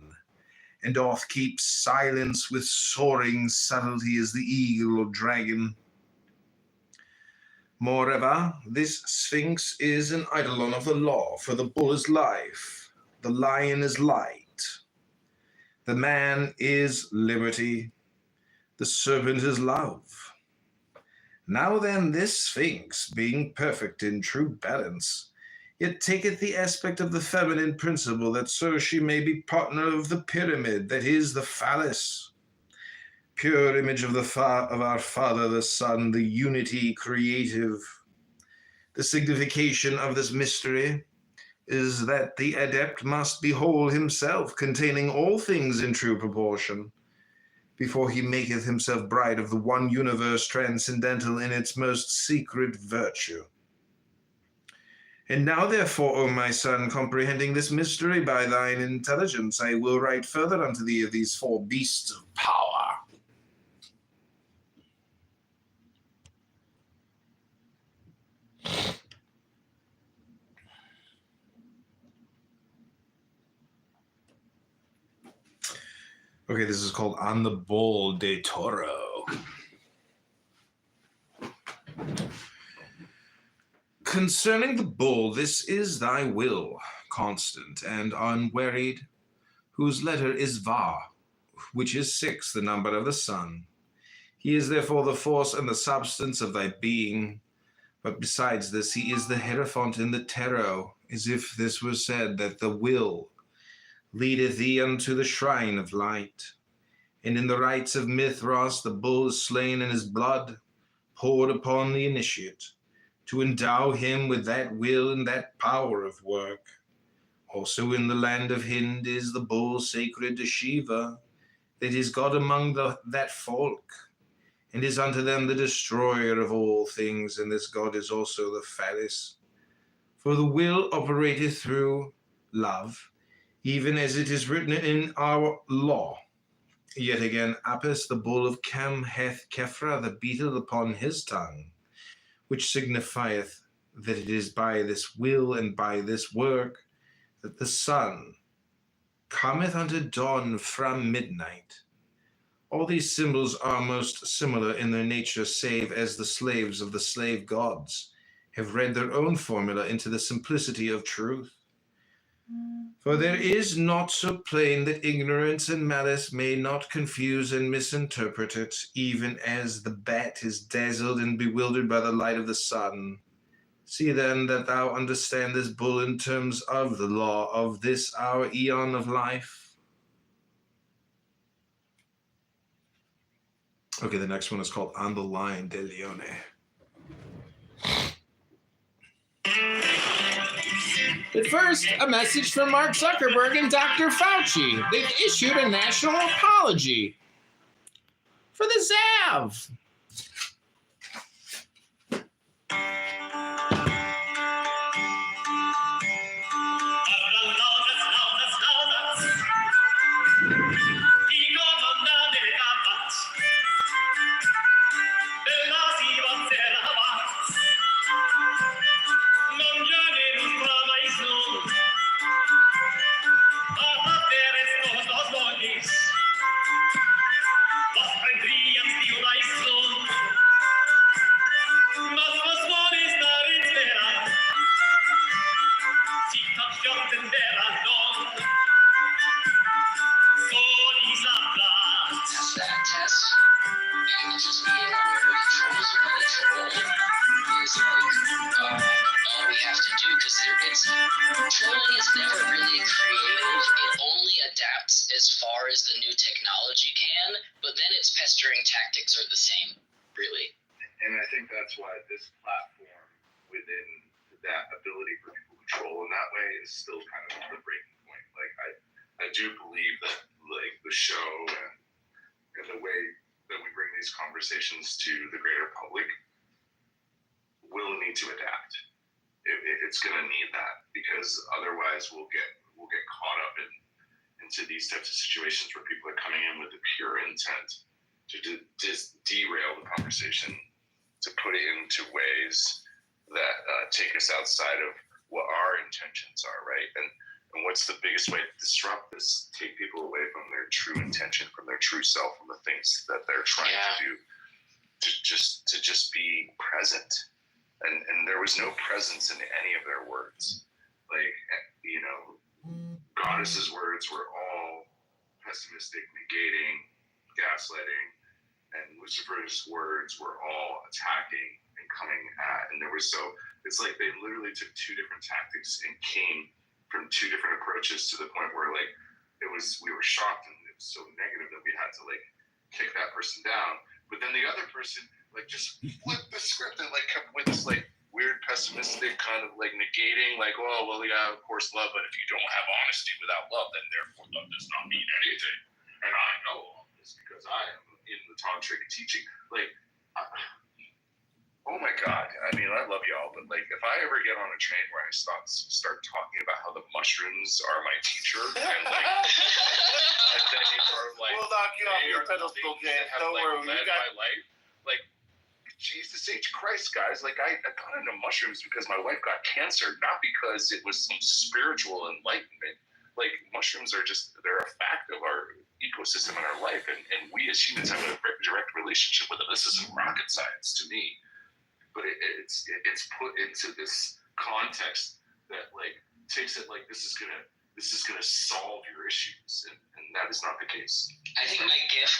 and doth keep silence with soaring subtlety as the eagle or dragon. Moreover, this Sphinx is an eidolon of the law, for the bull is life, the lion is light, the man is liberty, the serpent is love. Now then, this Sphinx, being perfect in true balance, yet taketh the aspect of the feminine principle, that so she may be partner of the pyramid, that is the phallus, pure image of of our Father, the Son, the unity creative. The signification of this mystery is that the adept must behold himself, containing all things in true proportion, before he maketh himself bride of the one universe transcendental in its most secret virtue. And now, therefore, O my son, comprehending this mystery by thine intelligence, I will write further unto thee of these four beasts of power. Okay, this is called On the Bull de Toro. Concerning the bull, this is thy will, constant and unwearied, whose letter is Va, which is 6, the number of the sun. He is therefore the force and the substance of thy being, but besides this, he is the Hierophant in the tarot, as if this were said that the will leadeth thee unto the shrine of light. And in the rites of Mithras, the bull is slain and his blood poured upon the initiate, to endow him with that will and that power of work. Also in the land of Hind is the bull sacred to Shiva, that is God among that folk, and is unto them the destroyer of all things, and this God is also the phallus. For the will operateth through love, even as it is written in our law. Yet again, Apis, the bull of Chem, hath Kephra, the beetle, upon his tongue, which signifieth that it is by this will and by this work that the sun cometh unto dawn from midnight. All these symbols are most similar in their nature, save as the slaves of the slave gods have read their own formula into the simplicity of truth. For there is naught so plain that ignorance and malice may not confuse and misinterpret it, even as the bat is dazzled and bewildered by the light of the sun. See then that thou understand this bull in terms of the law of this our eon of life. Okay, the next one is called On the Line de Leone. But first, a message from Mark Zuckerberg and Dr. Fauci. They've issued a national apology for the ZAV. All we have to to do because trolling is never really creative. It only adapts as far as the new technology can, but then its pestering tactics are the same, really. And I think that's why this platform within that ability for people to troll in that way is still kind of the breaking point. Like I do believe that like the show and the way that we bring these conversations to the greater public will need to adapt. It's going to need that because otherwise we'll get caught up into these types of situations where people are coming in with the pure intent to just derail the conversation, to put it into ways that take us outside of what our intentions are, right? And what's the biggest way to disrupt this? Take people away from their true intention, from their true self, from the things that they're trying to do, to just be present. And there was no presence in any of their words. Like, you know, Goddess's words were all pessimistic, negating, gaslighting, and Lucifer's words were all attacking and coming at. And it's like they literally took two different tactics and came from two different approaches to the point where like we were shocked and it was so negative that we had to like kick that person down. But then the other person like just flipped the script and like kept with this like weird pessimistic kind of like negating, like, oh well, yeah, of course love, but if you don't have honesty without love, then therefore love does not mean anything. And I know all this because I am in the tantric teaching. Like, oh my God, I mean, I love y'all, but like if I ever get on a train where I start talking about how the mushrooms are my teacher and like and then you are like, we'll knock you off your pedestal, James. Don't worry, we got my life. Like, Jesus H. Christ, guys. Like, I got into mushrooms because my wife got cancer, not because it was some spiritual enlightenment. Like, mushrooms are they're a fact of our ecosystem in our life, and we as humans have a direct relationship with them. This isn't rocket science to me, but it's put into this context that like takes it like this is gonna solve your issues, and that is not the case. I think my GIF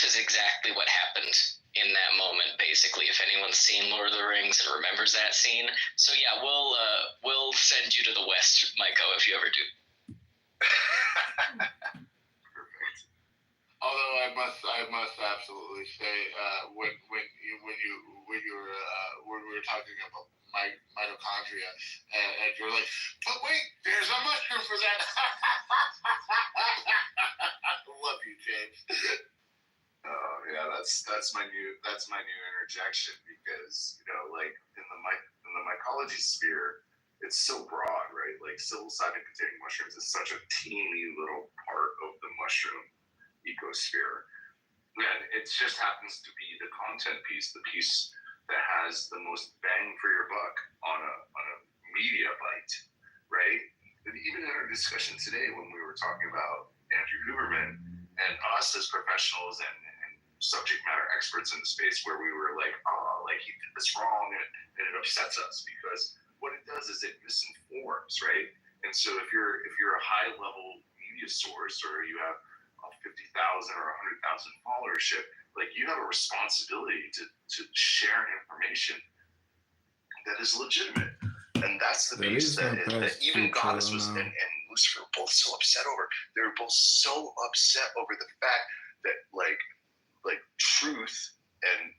is exactly what happened in that moment, basically, if anyone's seen Lord of the Rings and remembers that scene. So yeah, we'll send you to the West, Maiko, if you ever do. Perfect. Although I must absolutely say, when we were talking about mitochondria, and you're like, but wait, there's a mushroom for that. I love you, James. Oh yeah, that's my new interjection, because you know, like in the mycology sphere, it's so broad, right? Like psilocybin containing mushrooms is such a teeny little part of the mushroom ecosphere, and it just happens to be the content piece, the piece that has the most bang for your buck on a media bite, right? And even in our discussion today, when we were talking about Andrew Huberman and us as professionals and subject matter experts in the space, where we were like, oh, like he did this wrong, and it upsets us because what it does is it misinforms, right? And so if you're a high level media source, or you have 50,000 or 100,000 followership, like you have a responsibility to share information that is legitimate. And that's the piece that even Goddess was and Lucifer were both so upset over. They were both so upset over the fact that like truth and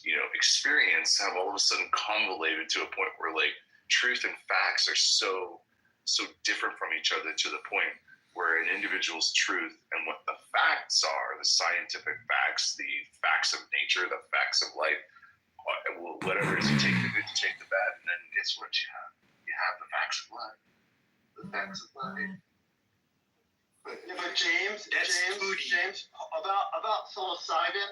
you know experience have all of a sudden convoluted to a point where like truth and facts are so different from each other, to the point where an individual's truth and what the facts are, the scientific facts, the facts of nature, the facts of life, whatever it is, you take the good, you take the bad, and then guess what you have? You have the facts of life. The facts of life. But James, about psilocybin,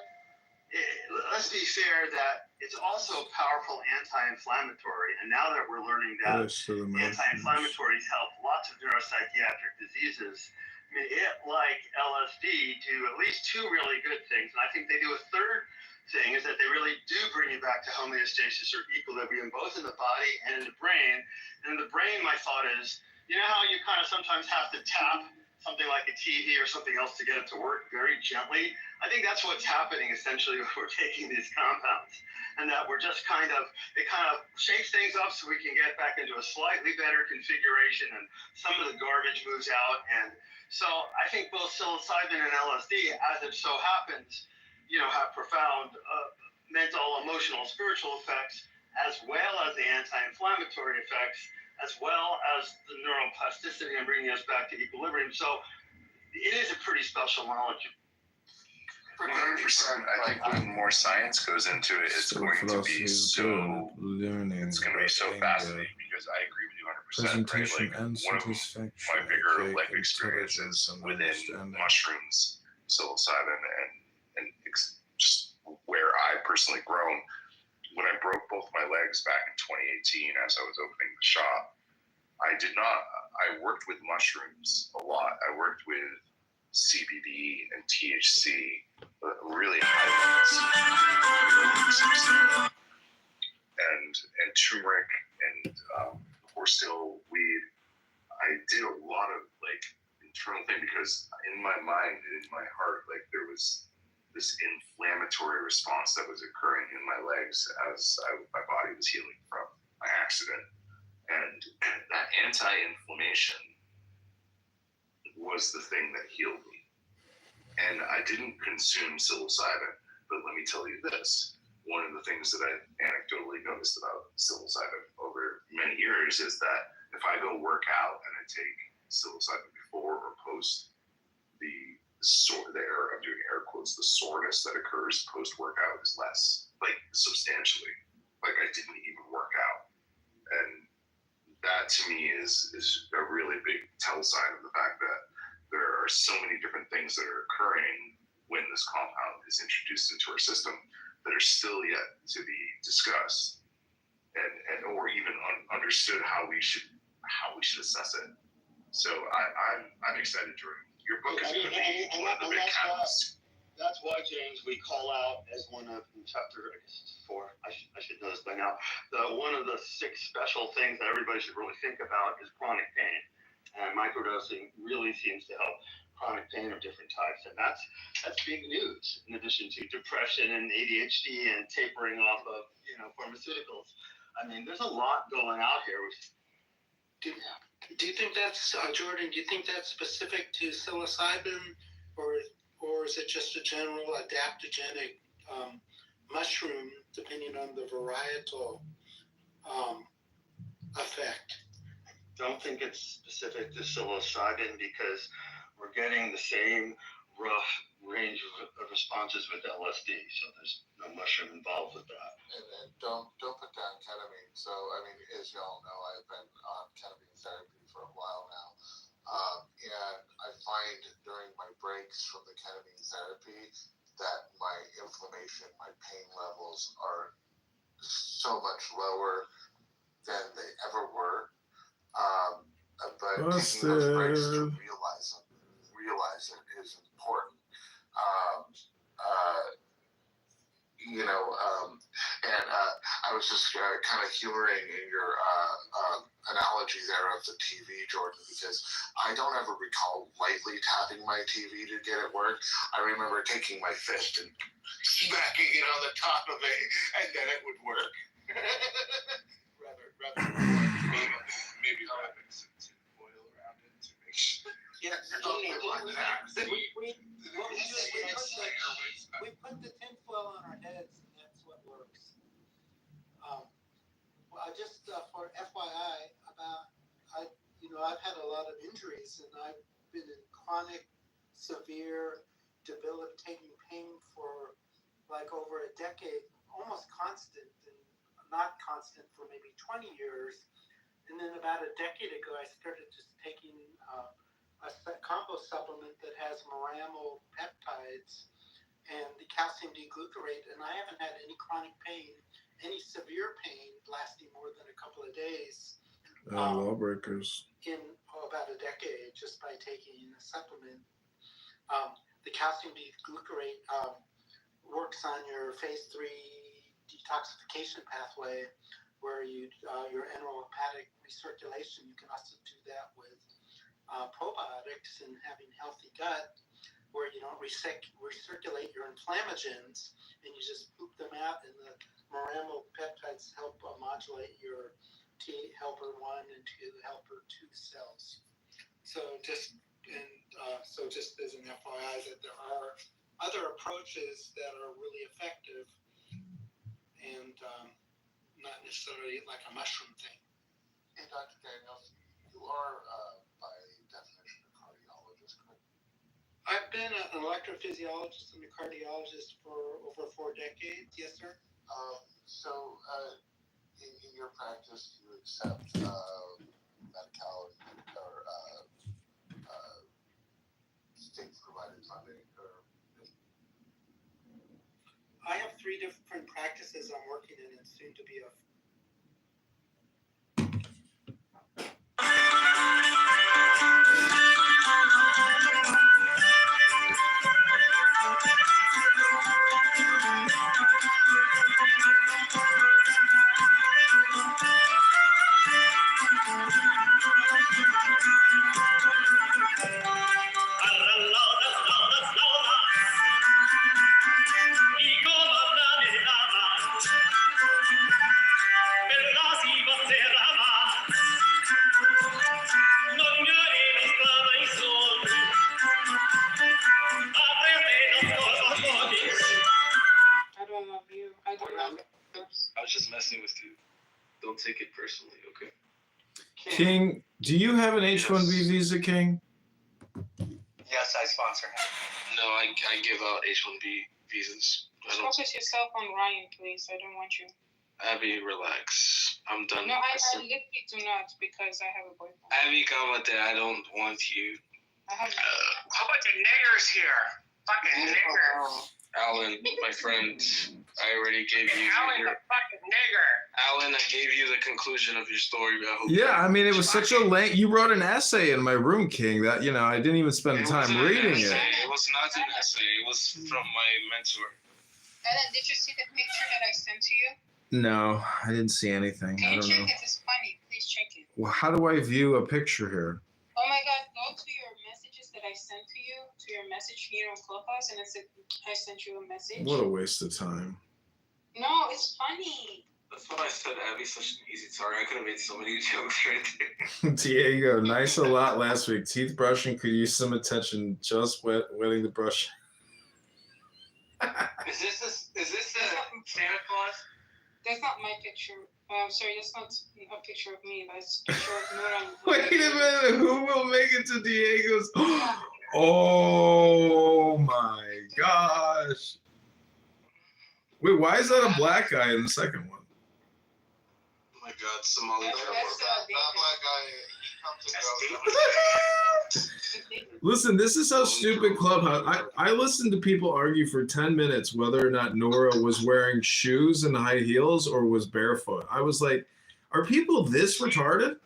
let's be fair that it's also powerful anti-inflammatory. And now that we're learning that anti-inflammatories help lots of neuropsychiatric diseases, I mean, it, like LSD, do at least two really good things. And I think they do a third thing, is that they really do bring you back to homeostasis or equilibrium, both in the body and in the brain. And in the brain, my thought is, you know how you kind of sometimes have to tap something like a TV or something else to get it to work very gently. I think that's what's happening essentially when we're taking these compounds, and that we're just it kind of shakes things up so we can get back into a slightly better configuration, and some of the garbage moves out. And so I think both psilocybin and LSD, as it so happens, have profound mental, emotional, spiritual effects, as well as the anti-inflammatory effects, as well as the neuroplasticity and bringing us back to equilibrium. So it is a pretty special molecule. 100%. I think when more science goes into it, it's going to be so fascinating, because I agree with you 100%. Presentation Right? and One of satisfaction. my bigger life experiences within mushrooms, psilocybin, and just where I personally grown. When I broke both my legs back in 2018, as I was opening the shop, I worked with mushrooms a lot. I worked with CBD and THC, really high levels, and turmeric and horse-tail weed. I did a lot of internal thing, because in my mind and in my heart, there was this inflammatory response that was occurring in my legs as my body was healing from my accident. And that anti-inflammation was the thing that healed me. And I didn't consume psilocybin, but let me tell you this. One of the things that I anecdotally noticed about psilocybin over many years is that if I go work out and I take psilocybin before or post, I'm doing air quotes, the soreness that occurs post-workout is less, substantially. I didn't even work out. And that to me is a really big tell sign of the fact that there are so many different things that are occurring when this compound is introduced into our system that are still yet to be discussed and or even understood how we should assess it. So I'm excited, Jordan. Your book is going to be one of the big catalysts. That's why, James, we call out as one of chapter 4. I should know this by now. One of the 6 special things that everybody should really think about is chronic pain, and microdosing really seems to help chronic pain of different types, and that's big news. In addition to depression and ADHD and tapering off of pharmaceuticals, I mean, there's a lot going out here. Do you think that's Jordan? Do you think that's specific to psilocybin, or is it just a general adaptogenic mushroom, depending on the varietal effect? Don't think it's specific to psilocybin, because we're getting the same rough range of responses with LSD, so there's no mushroom involved with that. And don't put down ketamine. So as y'all know, I've been on ketamine therapy for a while now, and I find during my breaks from the ketamine therapy that my inflammation, my pain levels are so much lower than they ever were. But taking those breaks to realize it is important. And I was just kind of humoring in your analogy there of the TV, Jordan, because I don't ever recall lightly tapping my TV to get it work. I remember taking my fist and smacking it on the top of it, and then it would work. rather maybe wrapping some tin foil around it to make sure. Yeah, we put the tinfoil on our heads, and that's what works. Just for FYI, I've had a lot of injuries, and I've been in chronic, severe, debilitating pain for over a decade, almost constant, and not constant for maybe 20 years. And then about a decade ago, I started just taking a combo supplement that has moramyl peptides and the calcium D-glucarate, and I haven't had any chronic pain, any severe pain lasting more than a couple of days. Lawbreakers. In about a decade, just by taking a supplement. The calcium D-glucarate works on your phase 3 detoxification pathway, where your enterohepatic recirculation. You can also do that with probiotics and having healthy gut, where you don't recirculate your inflammagens and you just poop them out, and the Morambo peptides help modulate your T helper 1 and T helper 2 cells. So just as an FYI, that there are other approaches that are really effective and not necessarily like a mushroom thing. Hey, Dr. Daniels, you are by definition a cardiologist, correct? I've been an electrophysiologist and a cardiologist for over 4 decades. Yes, sir. So, in your practice, do you accept medicality or state-provided funding? Or I have 3 different practices I'm working in and soon to be a I was just messing with you. Don't take it personally, okay? King, do you have an H-1B visa, King? Yes, I sponsor him. No, I give out H-1B visas. Focus yourself on Ryan, please. I don't want you. Abby, relax. I'm done. No, I literally do not, because I have a boyfriend. Abby, calmate. I don't want you. I have. How about the niggers here? Fucking niggers. Alan, my friend, I already gave you. Alan, the fucking nigger. Alan, I gave you the conclusion of your story. I hope Yeah, I mean, it was such a length. You wrote an essay in my room, King, that, I didn't even spend the time reading it. It was not an essay. It was from my mentor. Ellen, did you see the picture that I sent to you? No, I didn't see anything. Can I you don't check know. it? It's funny. Please check it. Well, how do I view a picture here? Oh my God, go to your messages that I sent to you, to your message here on Clubhouse, and I sent you a message. What a waste of time. No, it's funny. That's what I said, Abby's such an easy target. I could have made so many jokes right there. Diego, nice a lot last week. Teeth brushing could use some attention. Just wetting the brush. Is this Santa Claus? That's not my picture. I'm sorry, that's not a picture of me. That's a picture of Nora. Wait a minute. Who will make it to Diego's? Oh my gosh. Wait, why is that a black guy in the second one? Oh my God, Somali. that black guy, he comes and goes. Listen, this is how stupid Clubhouse. I listened to people argue for 10 minutes whether or not Nora was wearing shoes and high heels or was barefoot. I was like, are people this retarded?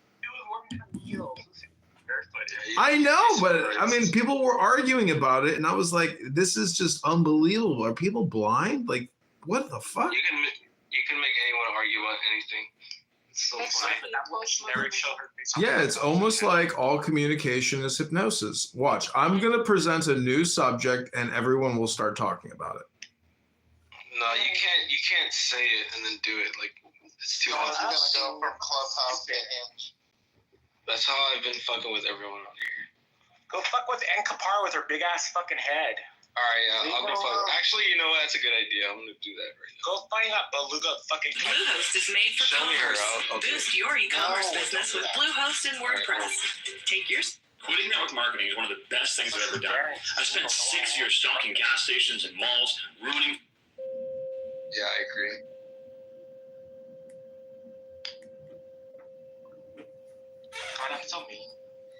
I know, but I mean, people were arguing about it, and I was like, this is just unbelievable. Are people blind? Like, what the fuck? You can make anyone argue about anything. It's so funny. Yeah, it's almost like all communication is hypnosis. Watch, I'm going to present a new subject, and everyone will start talking about it. No, you can't say it and then do it. Like, it's too hard. We're gonna go from Clubhouse to Hinge. That's how I've been fucking with everyone on here. Go fuck with Nkapar with her big ass fucking head. All right, I'll go fuck. Actually, you know what? That's a good idea. I'm gonna do that right now. Go find that beluga fucking. Bluehost is made for Show me her. commerce. Boost your e-commerce business with Bluehost and WordPress. Take yours. Quitting network marketing is one of the best things I've ever done. I spent 6 years stocking gas stations and malls, ruining. Yeah, I agree.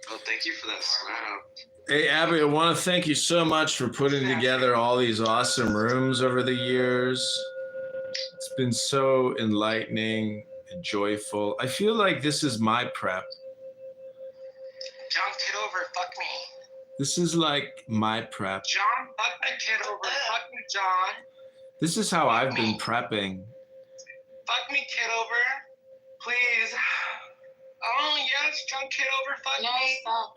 Oh, thank you for that slap. Hey, Abby, I want to thank you so much for putting together all these awesome rooms over the years. It's been so enlightening and joyful. I feel like this is my prep. John, kid over, fuck me. This is like my prep. John, fuck my kid over, fuck me, John. This is how I've been prepping. Fuck me, kid over, please. Oh yes, John, kid over, fuck me. Stop.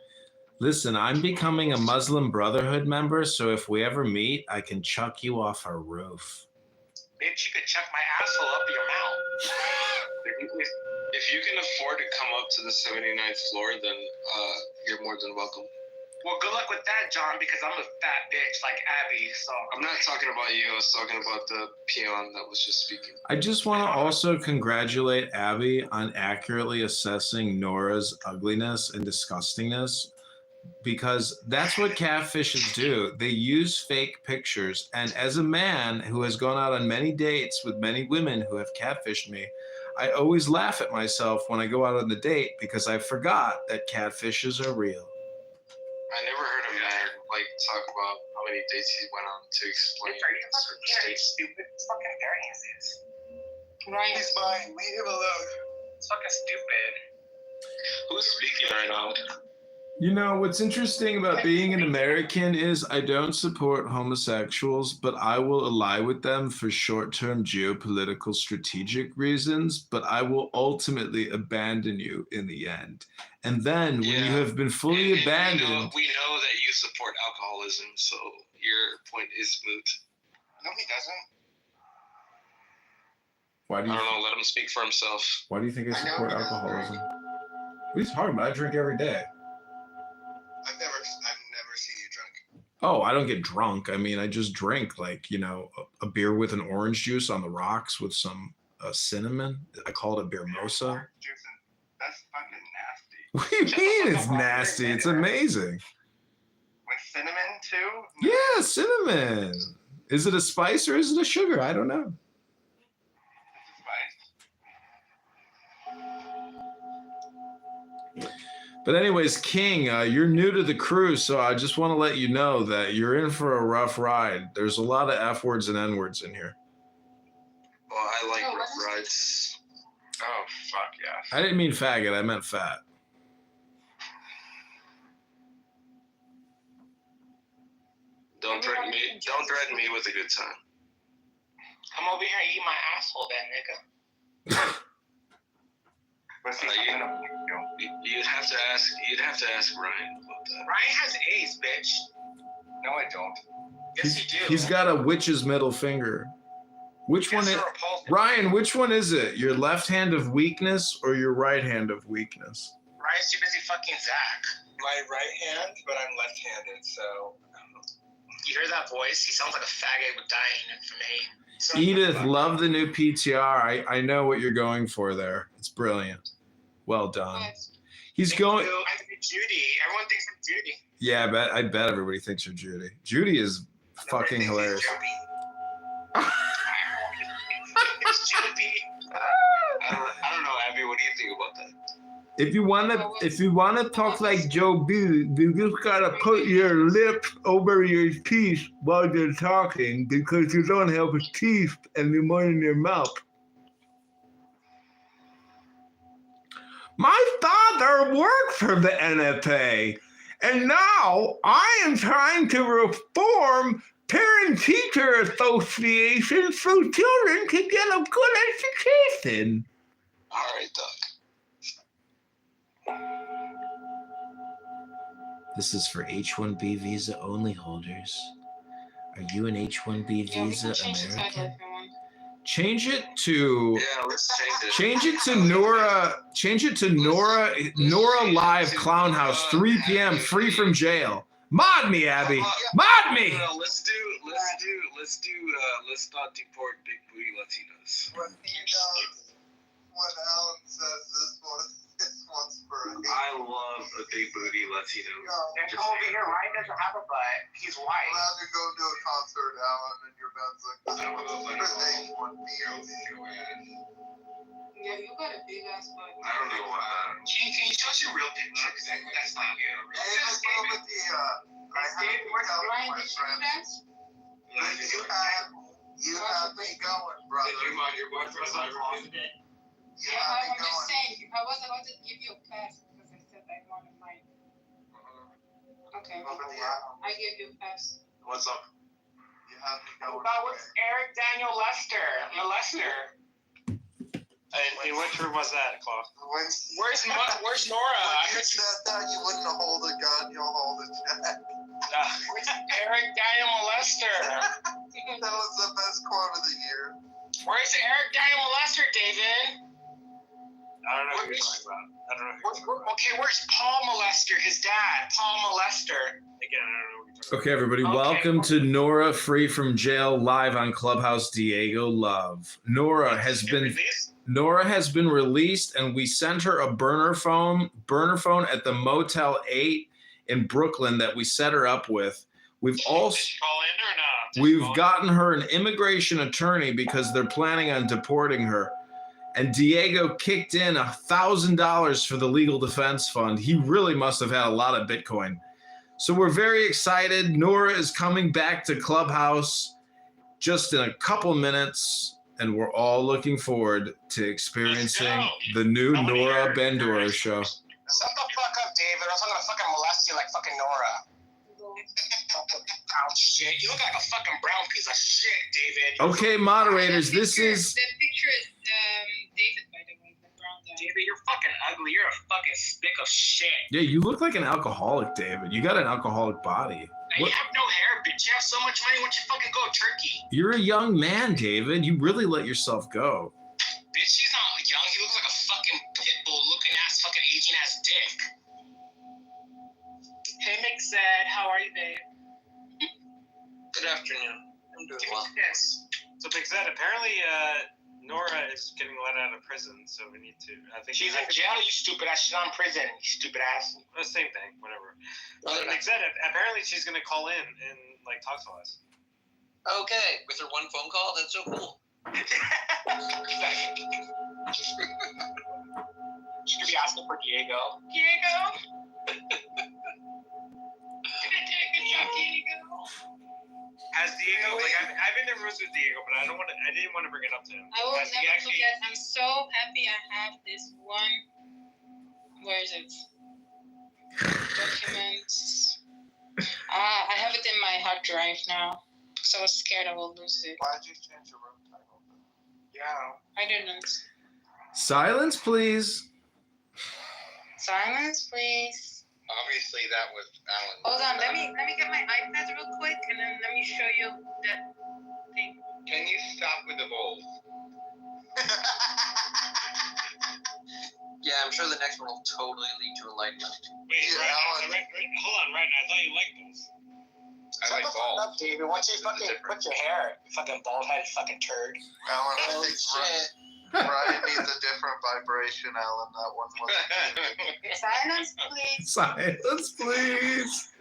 Listen, I'm becoming a Muslim Brotherhood member, so if we ever meet, I can chuck you off our roof. Bitch, you could chuck my asshole up your mouth. If you can afford to come up to the 79th floor, then you're more than welcome. Well, good luck with that, John, because I'm a fat bitch like Abby, so... I'm not talking about you. I was talking about the peon that was just speaking. I just want to also congratulate Abby on accurately assessing Nora's ugliness and disgustingness, because that's what catfishes do. They use fake pictures. And as a man who has gone out on many dates with many women who have catfished me, I always laugh at myself when I go out on the date because I forgot that catfishes are real. I never heard a man talk about how many dates he went on to explain certain states. Stupid fucking variances. Right. He's mine. Leave him alone. It's fucking stupid. Who's speaking right now? You know, what's interesting about being an American is I don't support homosexuals, but I will ally with them for short-term geopolitical strategic reasons, but I will ultimately abandon you in the end. And then when you have been fully abandoned... We know that you support alcoholism, so your point is moot. No, he doesn't. Why do you I don't know, let him speak for himself. Why do you think I support alcoholism? What are you talking about? I drink every day. I've never seen you drunk. Oh, I don't get drunk. I mean, I just drink like, a beer with an orange juice on the rocks with some cinnamon. I call it a beer mosa. That's fucking nasty. What do you mean it's nasty? It's amazing. With cinnamon too? Yeah, cinnamon. Is it a spice or is it a sugar? I don't know. But anyways, King, you're new to the crew, so I just want to let you know that you're in for a rough ride. There's a lot of F words and N words in here. Well, I like rough rides. Oh, fuck yes. I didn't mean faggot, I meant fat. Don't threaten me with a good time. Come over here and eat my asshole then, nigga. You'd have to ask Ryan about that. Ryan has A's, bitch. No, I don't. Yes, you do. He's got a witch's middle finger. Which one is Ryan? Which one is it? Your left hand of weakness or your right hand of weakness? Ryan's too busy fucking Zach. My right hand, but I'm left-handed, so I don't know. You hear that voice? He sounds like a faggot with dying for me. So Edith, love the new PTR. I know what you're going for there. It's brilliant. Well done. He's going. I'm Judy. Everyone thinks I'm Judy. Yeah, I bet everybody thinks you're Judy. Judy is fucking hilarious. I don't know, Abby. What do you think about that? If you wanna talk like Joe B, you just gotta put your lips over your teeth while you're talking because you don't have teeth anymore in your mouth. My father worked for the NFA, and now I am trying to reform parent-teacher associations so children can get a good education. All right, Doc. This is for H-1B visa only holders. Are you an H-1B visa American? Change it to. Yeah, let's change it. Change it to Nora. Change it to Nora Live Clown House, 3 p.m. free from jail. Mod me, Abby. Mod me. No, let's not deport big booty Latinos. When Alan says this one's for I love a big booty Latino. And come over here, Ryan doesn't have a butt. He's white. I'm allowed to go to a concert, Alan, and your band's like, this Yeah, you got a big ass butt. I don't know why. Can you show us your real picture? That's not you. Ryan, did you dance? You have me going, brother. Did you mind your boyfriend's not wrong today? You Yeah, have me I'm just going. saying, I was about to give you a pass because I said I wanted mine. Okay. I give you a pass. What's up? You have me going. That was Eric Daniel Lester. In which room was that, Claw? Where's Nora? When you said that, you wouldn't hold a gun, you'll hold a jack. Eric Daniel Molester. That was the best quote of the year. Where's Eric Daniel Molester, David? I don't know who you're talking about. I don't know who you're talking about. Okay, where's Paul Molester, his dad? Paul Molester. Again, I don't know what you're talking Okay, everybody, welcome to Nora Free from Jail live on Clubhouse. Diego Love. Nora has been released, and we sent her a burner phone at the Motel 8 in Brooklyn that we set her up with. We've also gotten her an immigration attorney because they're planning on deporting her. And Diego kicked in $1,000 for the legal defense fund. He really must have had a lot of Bitcoin. So we're very excited. Nora is coming back to Clubhouse just in a couple minutes, and we're all looking forward to experiencing the new Nora Bandura show. Shut the fuck up, David, or else I'm gonna fucking molest you like fucking Nora. Brown shit. You look like a fucking brown piece of shit, David. Okay, moderators, this is... The picture is David, by the way, the brown guy. David, you're fucking ugly. You're a fucking stick of shit. Yeah, you look like an alcoholic, David. You got an alcoholic body. And you have no hair, bitch. You have so much money. Why don't you fucking go Turkey? You're a young man, David. You really let yourself go. Bitch, he's not young. He looks like a fucking pit bull looking ass, fucking aging ass dick. Hey, Mixed, how are you, babe? Good afternoon. I'm doing well. Yes. So Big Zed, apparently Nora is getting let out of prison, so we need to. I think She's in jail, you stupid ass. She's not in prison, you stupid ass. The same thing, whatever. Big Zed, apparently she's gonna call in and like talk to us. Okay, with her one phone call, that's so cool. She could be asking for Diego. Diego? Good job, Diego. Has Diego, like I've been in rooms with Diego, but I didn't want to bring it up to him. I will never forget. I'm so happy I have this one. Where is it? Documents. I have it in my hard drive now. So I was scared I will lose it. Why did you change your room title? Yeah. I didn't. Silence, please. Silence, please. Obviously, that was Alan. Hold on, let me get my iPad real quick, and then let me show you that thing. Can you stop with the bowls? Yeah, I'm sure the next one will totally lead to enlightenment. Wait, hold on, right now. I thought you liked those. I like balls. Shut up, David. Once you fucking put your hair, you fucking bald-headed fucking turd. Alan, I think Ryan needs a different vibration, Alan. That one was. Silence, please. Silence, please.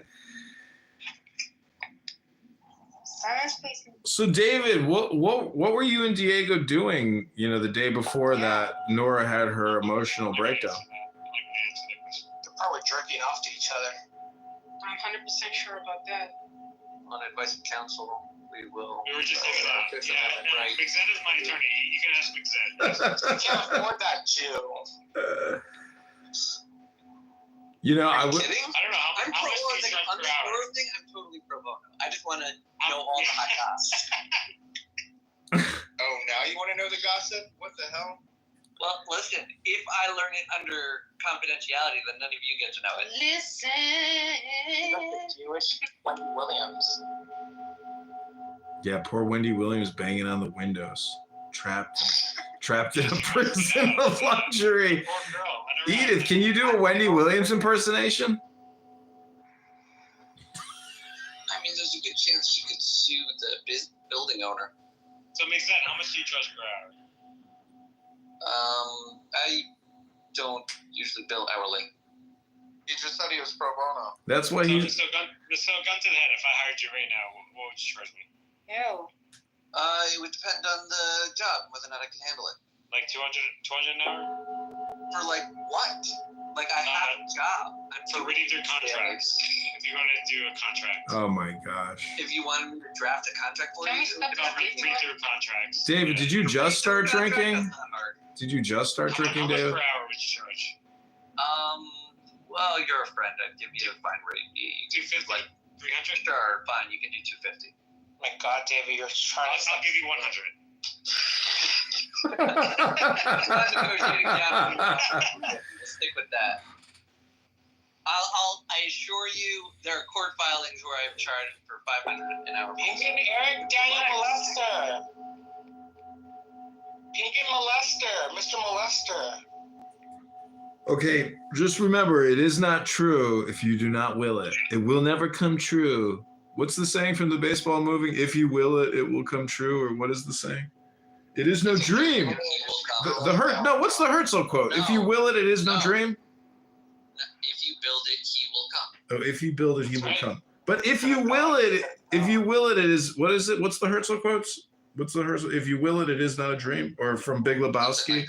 Silence, please. So, David, what were you and Diego doing? You know, the day before that Nora had her emotional breakdown. They're probably jerking off to each other. I'm 100% sure about that. On advice of counsel, we will. We were just thinking that. Yeah, no, right. Big Zed is my attorney. You can ask Big Zed. We can't afford that Jew. You know, I would. Kidding? I don't know. I'm How pro much do you thing. charge On per this hour? Nora thing, I'm totally pro bono. I just want to know all the hot goss. Oh, now you want to know the gossip? What the hell? Well, listen, if I learn it under confidentiality, then none of you get to know it. Listen. That's the Jewish Wendy Williams. Yeah, poor Wendy Williams banging on the windows, trapped in a prison of luxury. Poor girl. Edith, can you do a Wendy Williams impersonation? I mean, there's a good chance she could sue the building owner. So Big Zed, how much do you charge per hour? I don't usually bill hourly. He just said he was pro bono. That's why So he. gun to the head. If I hired you right now, what would you charge me? Ew. It would depend on the job, whether or not I can handle it. Like 200 an hour? For like what? Like I have a job. For reading through contracts. If you want to do a contract. Oh my gosh. If you wanted me to draft a contract for you, Read through contracts. David, did you just start drinking? Did you just start drinking, How much David? per hour would you charge? Well, you're a friend. I'd give you a fine rate. 250? Like 300? Sure, fine. You can do 250. My God, David, you're trying to. I'll give you 100. Negotiating captain. Let's stick with that. I assure you, there are court filings where I've charged for $500 an hour. Agent Eric Daniel Molester. Agent Molester, Mr. Molester. Okay, just remember, it is not true if you do not will it. It will never come true. What's the saying from the baseball movie? If you will it, it will come true. Or what is the saying? It is no dream. What's the Herzl quote? No. If you will it, it is no dream. If you build it, he will come. Oh, if you build it, he will come. But if you will it, it is, what is it? What's the Herzl quotes? What's the Herzl? If you will it, it is not a dream. Or from Big Lebowski. Eric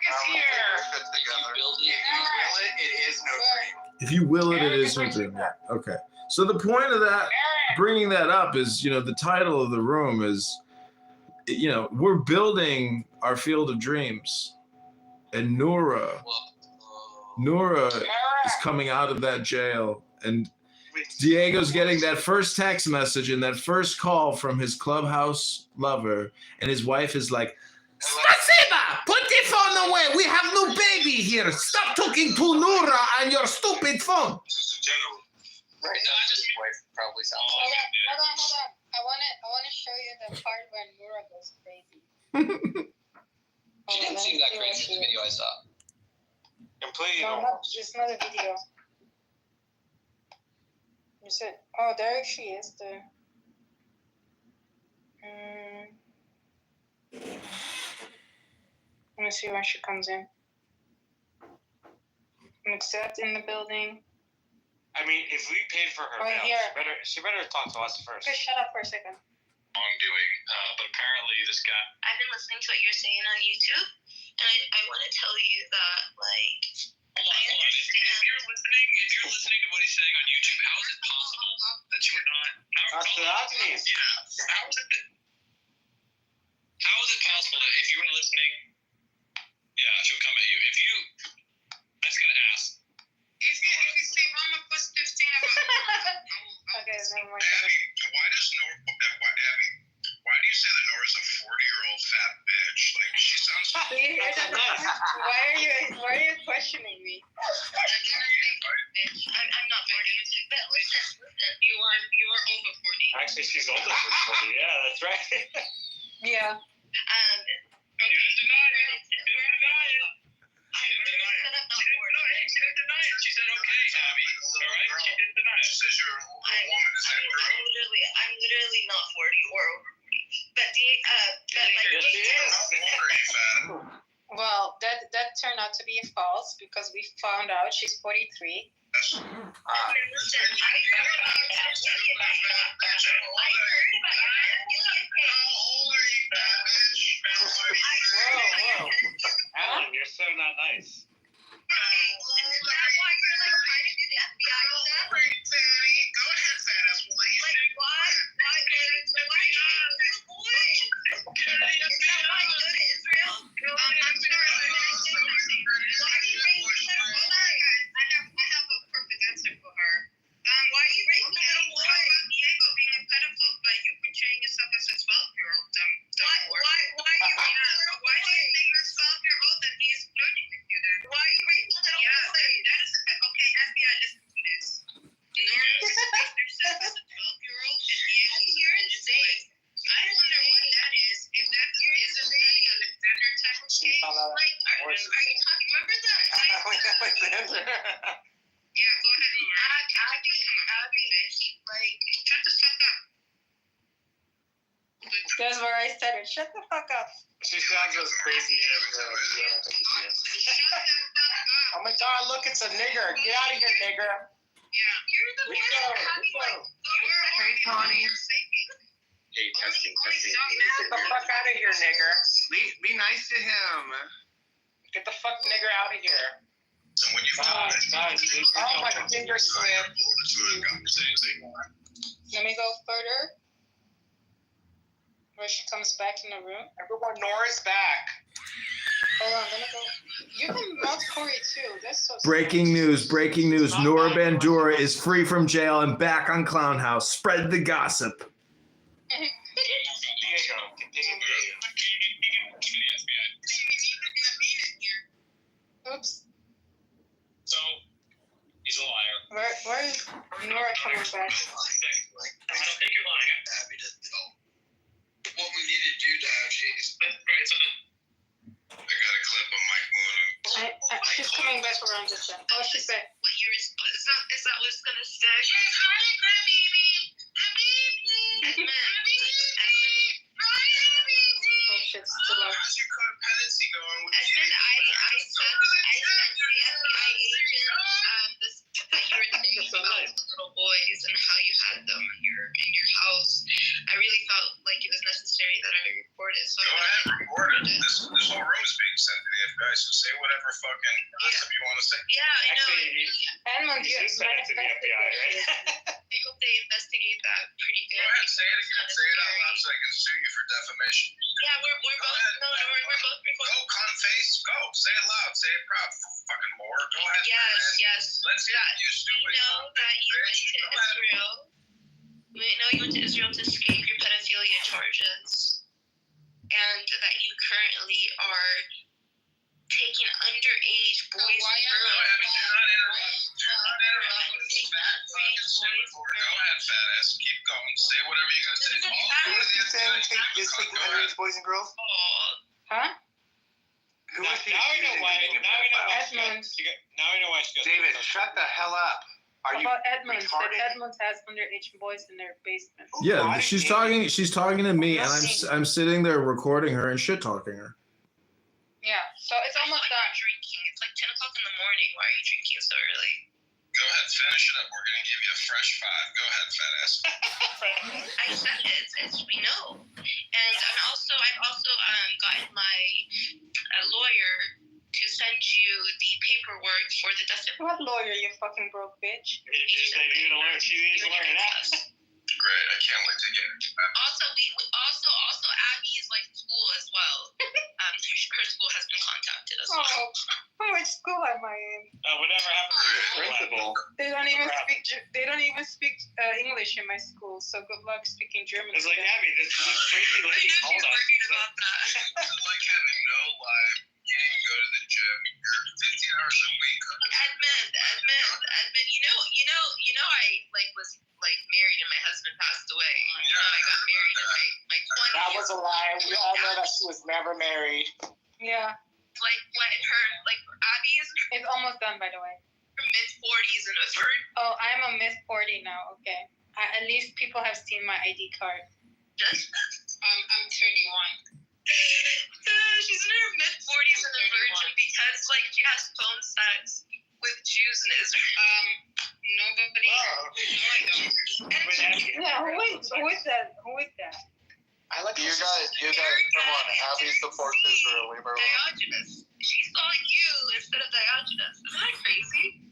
is here. If you will it, it is no dream. Yeah. Okay. So the point of that, bringing that up is, the title of the room is, we're building our field of dreams, and Noura is coming out of that jail, and Diego's getting that first text message and that first call from his clubhouse lover, and his wife is like, "Spasiba! Put the phone away. We have no baby here. Stop talking to Noura on your stupid phone." Right now, his wife probably sounds like it. Hold on. I want to show you the part where Noura goes crazy. She didn't seem that crazy in the video I saw. Completely No, normal. it's not a video. You said, oh, there she is. There. Let me see when she comes in. Accept in the building. I mean, if we paid for her Right mail, here. she better talk to us first. Okay, shut up for a second. Wrongdoing, but apparently this guy. I've been listening to what you're saying on YouTube, and I want to tell you that, like, Hold on. If you're listening to what he's saying on YouTube, how is it possible that you are not? How is it possible that if you were listening, she'll come at you. I just gotta ask. If you say one more positive thing about okay, never mind. Why do you say that Nora's a 40-year-old fat bitch? Like, she sounds. Why are you questioning me? I'm not 40, but listen, you are over 40. Actually, she's older than 40. Yeah, that's right. Yeah. Okay. She said okay, Abby. All right, she did deny it. She says you're a woman. Is that true? I'm literally not 40 or over 40. But Well, that turned out to be false because we found out she's 43. Listen, I heard about How old are you, fat bitch? Whoa. Alan, you're so not nice. That's where I said it. Shut the fuck up. She sounds as crazy as Oh my god, look, it's a nigger. Get out of here, nigger. Hey, Connie. Hey, testing. Get the fuck out of here, nigger. Be nice to him. Get the fuck nigger out of here. And when you Oh, my finger slipped. Let me go further. Where she comes back in the room. Everyone, Nora's back. Hold on, let me go. You can mount Corey too. That's so Breaking news. Noura Bandura is free from jail and back on Clown House. Spread the gossip. Diego, continue. Oops. So, he's a liar. Where is Nora coming back? I don't think you're lying. I'm happy to know what we need to do to actually. Right, so I got a clip of Mike Moon. She's coming back around this time. Oh, she's back. What your response is that what's gonna stay? Hi, baby. Oh shit, it's too loud. How's your codependency going with Edmund, I sent the FBI agent that you were saying about the little boys and how you had them in your house. I really felt like it was necessary that I record it. So go ahead, record it. This whole room is being sent to the FBI, so say whatever fucking stuff you want to say. Yeah, I know. Edmund, you should send it to the FBI, right? I hope they investigate that pretty good. Go ahead, say it again. Say it out loud so I can sue you for defamation. Yeah, we're both recording. Go, cunt face. Go. Say it loud. Say it proud. Fucking whore. Go ahead. Yes. Let's hear it. You stupid. We know that you went to Israel. We know you went to Israel to escape your pedophilia charges, and that you currently are taking underage boys and girls. Do not interrupt. Do not interrupt. Fat fucking stupid whore. Go ahead, fat ass. Keep going. Say whatever you gotta say. Who is she saying is taking underage boys and girls? Huh? Who is she Now we know why. Edmund. Now we know why she goes. David, shut the hell up. Are you About Edmund. That retarded? Edmund has underage boys in their basement. Yeah, she's talking to me, and I'm sitting there recording her and shit talking her. Yeah, so it's almost done. Drinking. It's like 10 o'clock in the morning. Why are you drinking so early? Go ahead, finish it up. We're gonna give you a fresh 5. Go ahead, fat ass. I said it. We know. And I've also gotten my lawyer to send you the paperwork for the death certificate. What lawyer, you fucking broke bitch? She needs to learn that. Great. I can't wait to get it. Also, Abby is like school as well. Her school has been contacted as well. Oh, which school am I in? Whatever happened to your principal? They don't even speak English in my school. So good luck speaking German. It's like Abby, this crazy lady called us. Like having no life. You can't even go to the gym. You're 15 hours a week. Edmund, you know, I was married and my husband passed away. You know, I got married in my 20s. That was a lie. We all know that she was never married. Yeah. Abby is It's almost done, by the way. mid-40s and a third. Oh, I'm a Miss 40 now. Okay. At least people have seen my ID card. I'm 31. She's in her mid-40s and a virgin because she has phone sex with Jews in Israel. Nobody. Yeah, who is that? I like you guys. Come on. Abby supports Israel. Leave her alone. Diogenes. She's calling you instead of Diogenes. Isn't that crazy?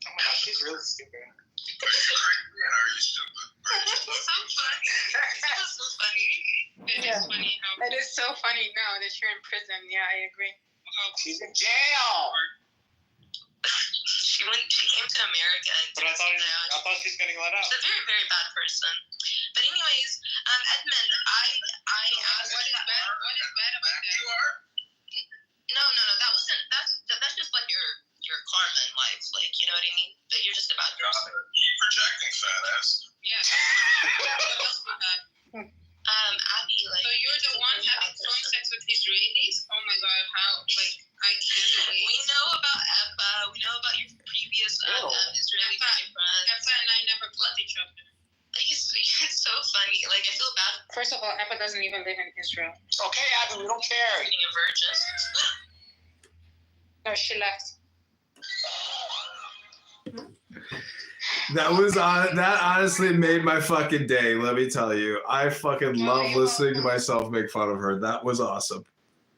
Oh my gosh, she's really stupid. Are you stupid? It's so funny. It's so funny. It is funny how. It is so funny now that you're in prison. Yeah, I agree. She's in jail. She came to America and But I thought she's getting let out. She's a very, very bad person. But anyways, Edmund, I asked. What is bad about that? No. That's just like your karma in life. You know what I mean? That you're just a bad person. Keep projecting, fat ass. Yeah. Abby, so you're the one having phone sex with Israelis? Oh my God, how? I can't believe. We know about Eppa. We know about your previous Israeli boyfriend. Eppa and I never loved each other. It's so funny. I feel bad. First of all, Eppa doesn't even live in Israel. Okay, Abby, we don't care. Being a virgin. No, she left. That honestly made my fucking day. Let me tell you, I fucking love listening to myself make fun of her. That was awesome.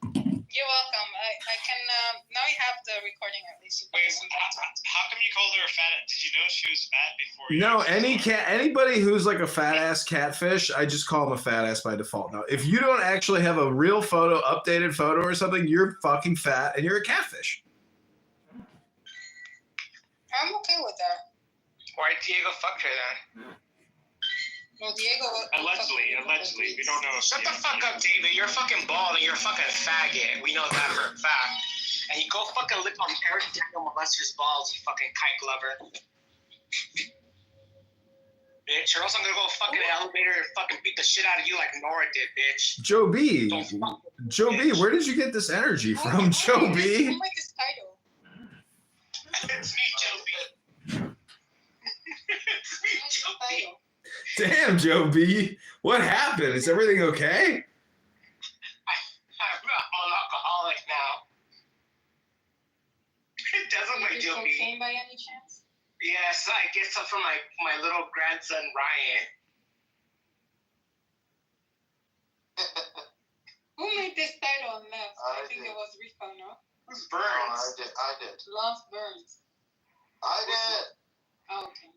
You're welcome. I can now you have the recording at least. Wait, how come you called her a fat? Did you know she was fat before? Anybody who's like a fat ass catfish, I just call them a fat ass by default. Now, if you don't actually have a real photo, updated photo or something, you're fucking fat and you're a catfish. I'm okay with that. Why Diego fucked her then? Well, Diego. Allegedly, we don't know. Shut the fuck up, David. You're fucking bald and you're a fucking faggot. We know that for a fact. And you go fucking lick on Eric Daniel Molester's balls, you fucking kite glover. Bitch, or else I'm gonna go fucking elevator and fucking beat the shit out of you like Nora did, bitch. Joe B. Joe B, where did you get this energy from, Joe B? I like this title. It's me, Joe B. It's me, Joe B. Damn, Joe B. What happened? Is everything okay? I'm an alcoholic now. It doesn't like Joe B. Cocaine by any chance? Yes, I get some from my little grandson Ryan. Who made this title on left? I think it was Rico, no? Who's Burns? I did. Love Burns. I did. Oh, okay.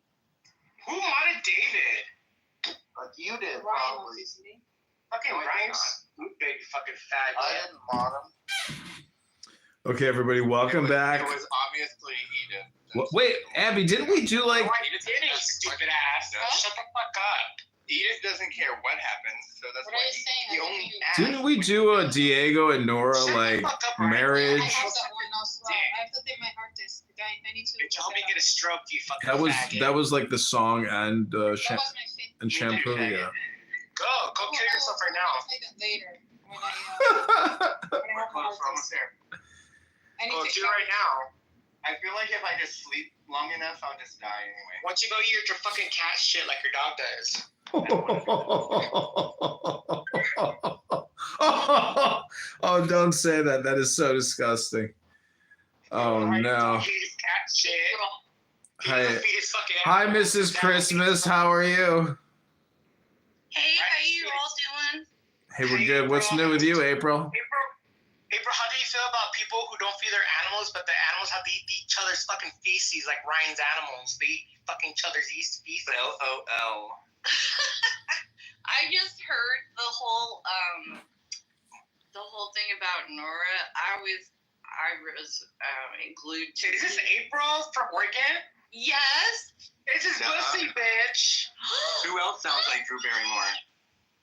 Who modded David? You did, Ryan, probably. obviously. Fucking Ryan, big fucking fat. I didn't mod him. Okay, everybody, welcome back. It was obviously Edith. Wait, Abby, didn't we do like... Edith did it, stupid ass. Shut the fuck up. Edith doesn't care what happens, so that's What why are you saying? he only Didn't we do a Diego and Nora, like, marriage? I have that one also. I have to take my hard disk. I need to. Bitch, I hope you get a stroke, you fucking That was like the song and That was my favorite. and shampoo, yeah. Go kill yourself right now. I'll play that later. When I have a hard Almost disk. there. I need Go to do it right now. I feel like if I just sleep long enough, I'll just die anyway. Once you go eat your fucking cat shit like your dog does. Oh, don't say that. That is so disgusting. Oh no. Eat his cat shit. Hi, Feed his fucking hi, animals. Mrs. Christmas. How are you? Hey, how you all doing? Hey, we're good. What's new with you, April? April, how do you feel about people who don't feed their animals, but the animals have to eat each other's fucking feces like Ryan's animals? They eat fucking each other's feces. LOL. I just heard the whole thing about Nora. I was glued to. Is this April from Oregon? Yes. It's his pussy, bitch. Who else sounds like Drew Barrymore?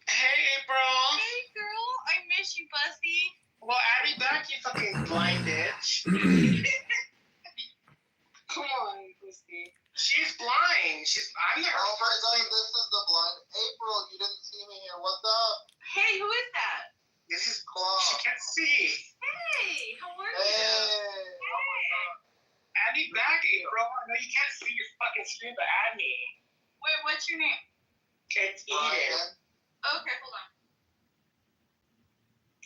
Hey, April. Hey, girl. I miss you, Bussy. Well, add me back, you fucking blind bitch. Come on, pussy. She's blind. I'm the Oh my god, this is the blind April. You didn't see me here. What's up? Hey, who is that? This is Claw. She can't see. Hey, how are Hey. you? Add me back, April. I know you can't see your fucking screen, but add me. Wait, what's your name? It's Edith. Ryan. Okay, hold on.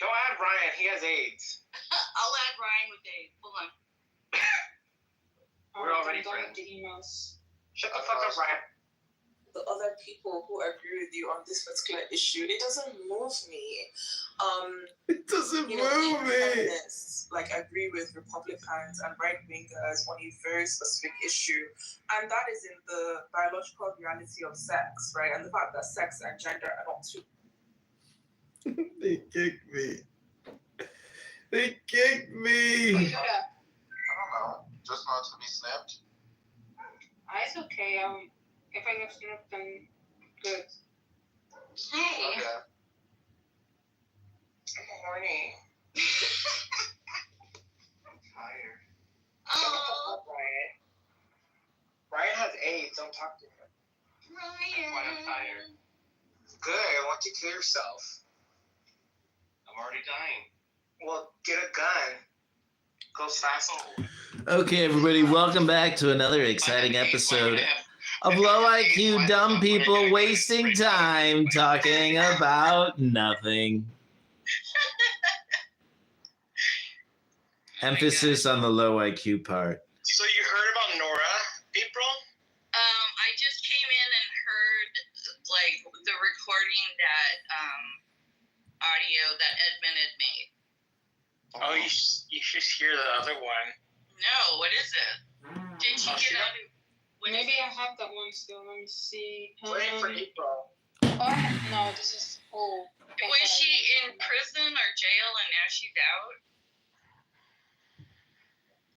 Don't add Ryan. He has AIDS. I'll add Ryan with Dave. Hold on. We're already I'm done friends. with the emails. Shut the fuck up, Ryan. The other people who agree with you on this particular issue, it doesn't move me. It doesn't You know, move even me. feminists, like, agree with Republicans and right wingers on a very specific issue, and that is in the biological reality of sex, right? And the fact that sex and gender are not two. They kicked me. They kicked me. I don't know. Just not to be snipped. It's okay. If I get snipped, then good. Hey. Okay. I'm horny. I'm tired. Shut the fuck up, Ryan. Ryan has AIDS. Don't talk to him. Ryan. Why I'm tired. Good. I want you to kill yourself. I'm already dying. Well, get a gun. Go fast. Okay, everybody, welcome back to another exciting episode of Low IQ Dumb People Wasting Time Talking About Nothing. Emphasis on the low IQ part. So you heard about Nora, April? I just came in and heard like the recording that audio that Edmund had made. Oh, you should hear the other one. No, what is it? Did you get out of? Maybe I have that one still. Let me see. Wait for April. No, this is. Oh. Was she in prison or jail and now she's out?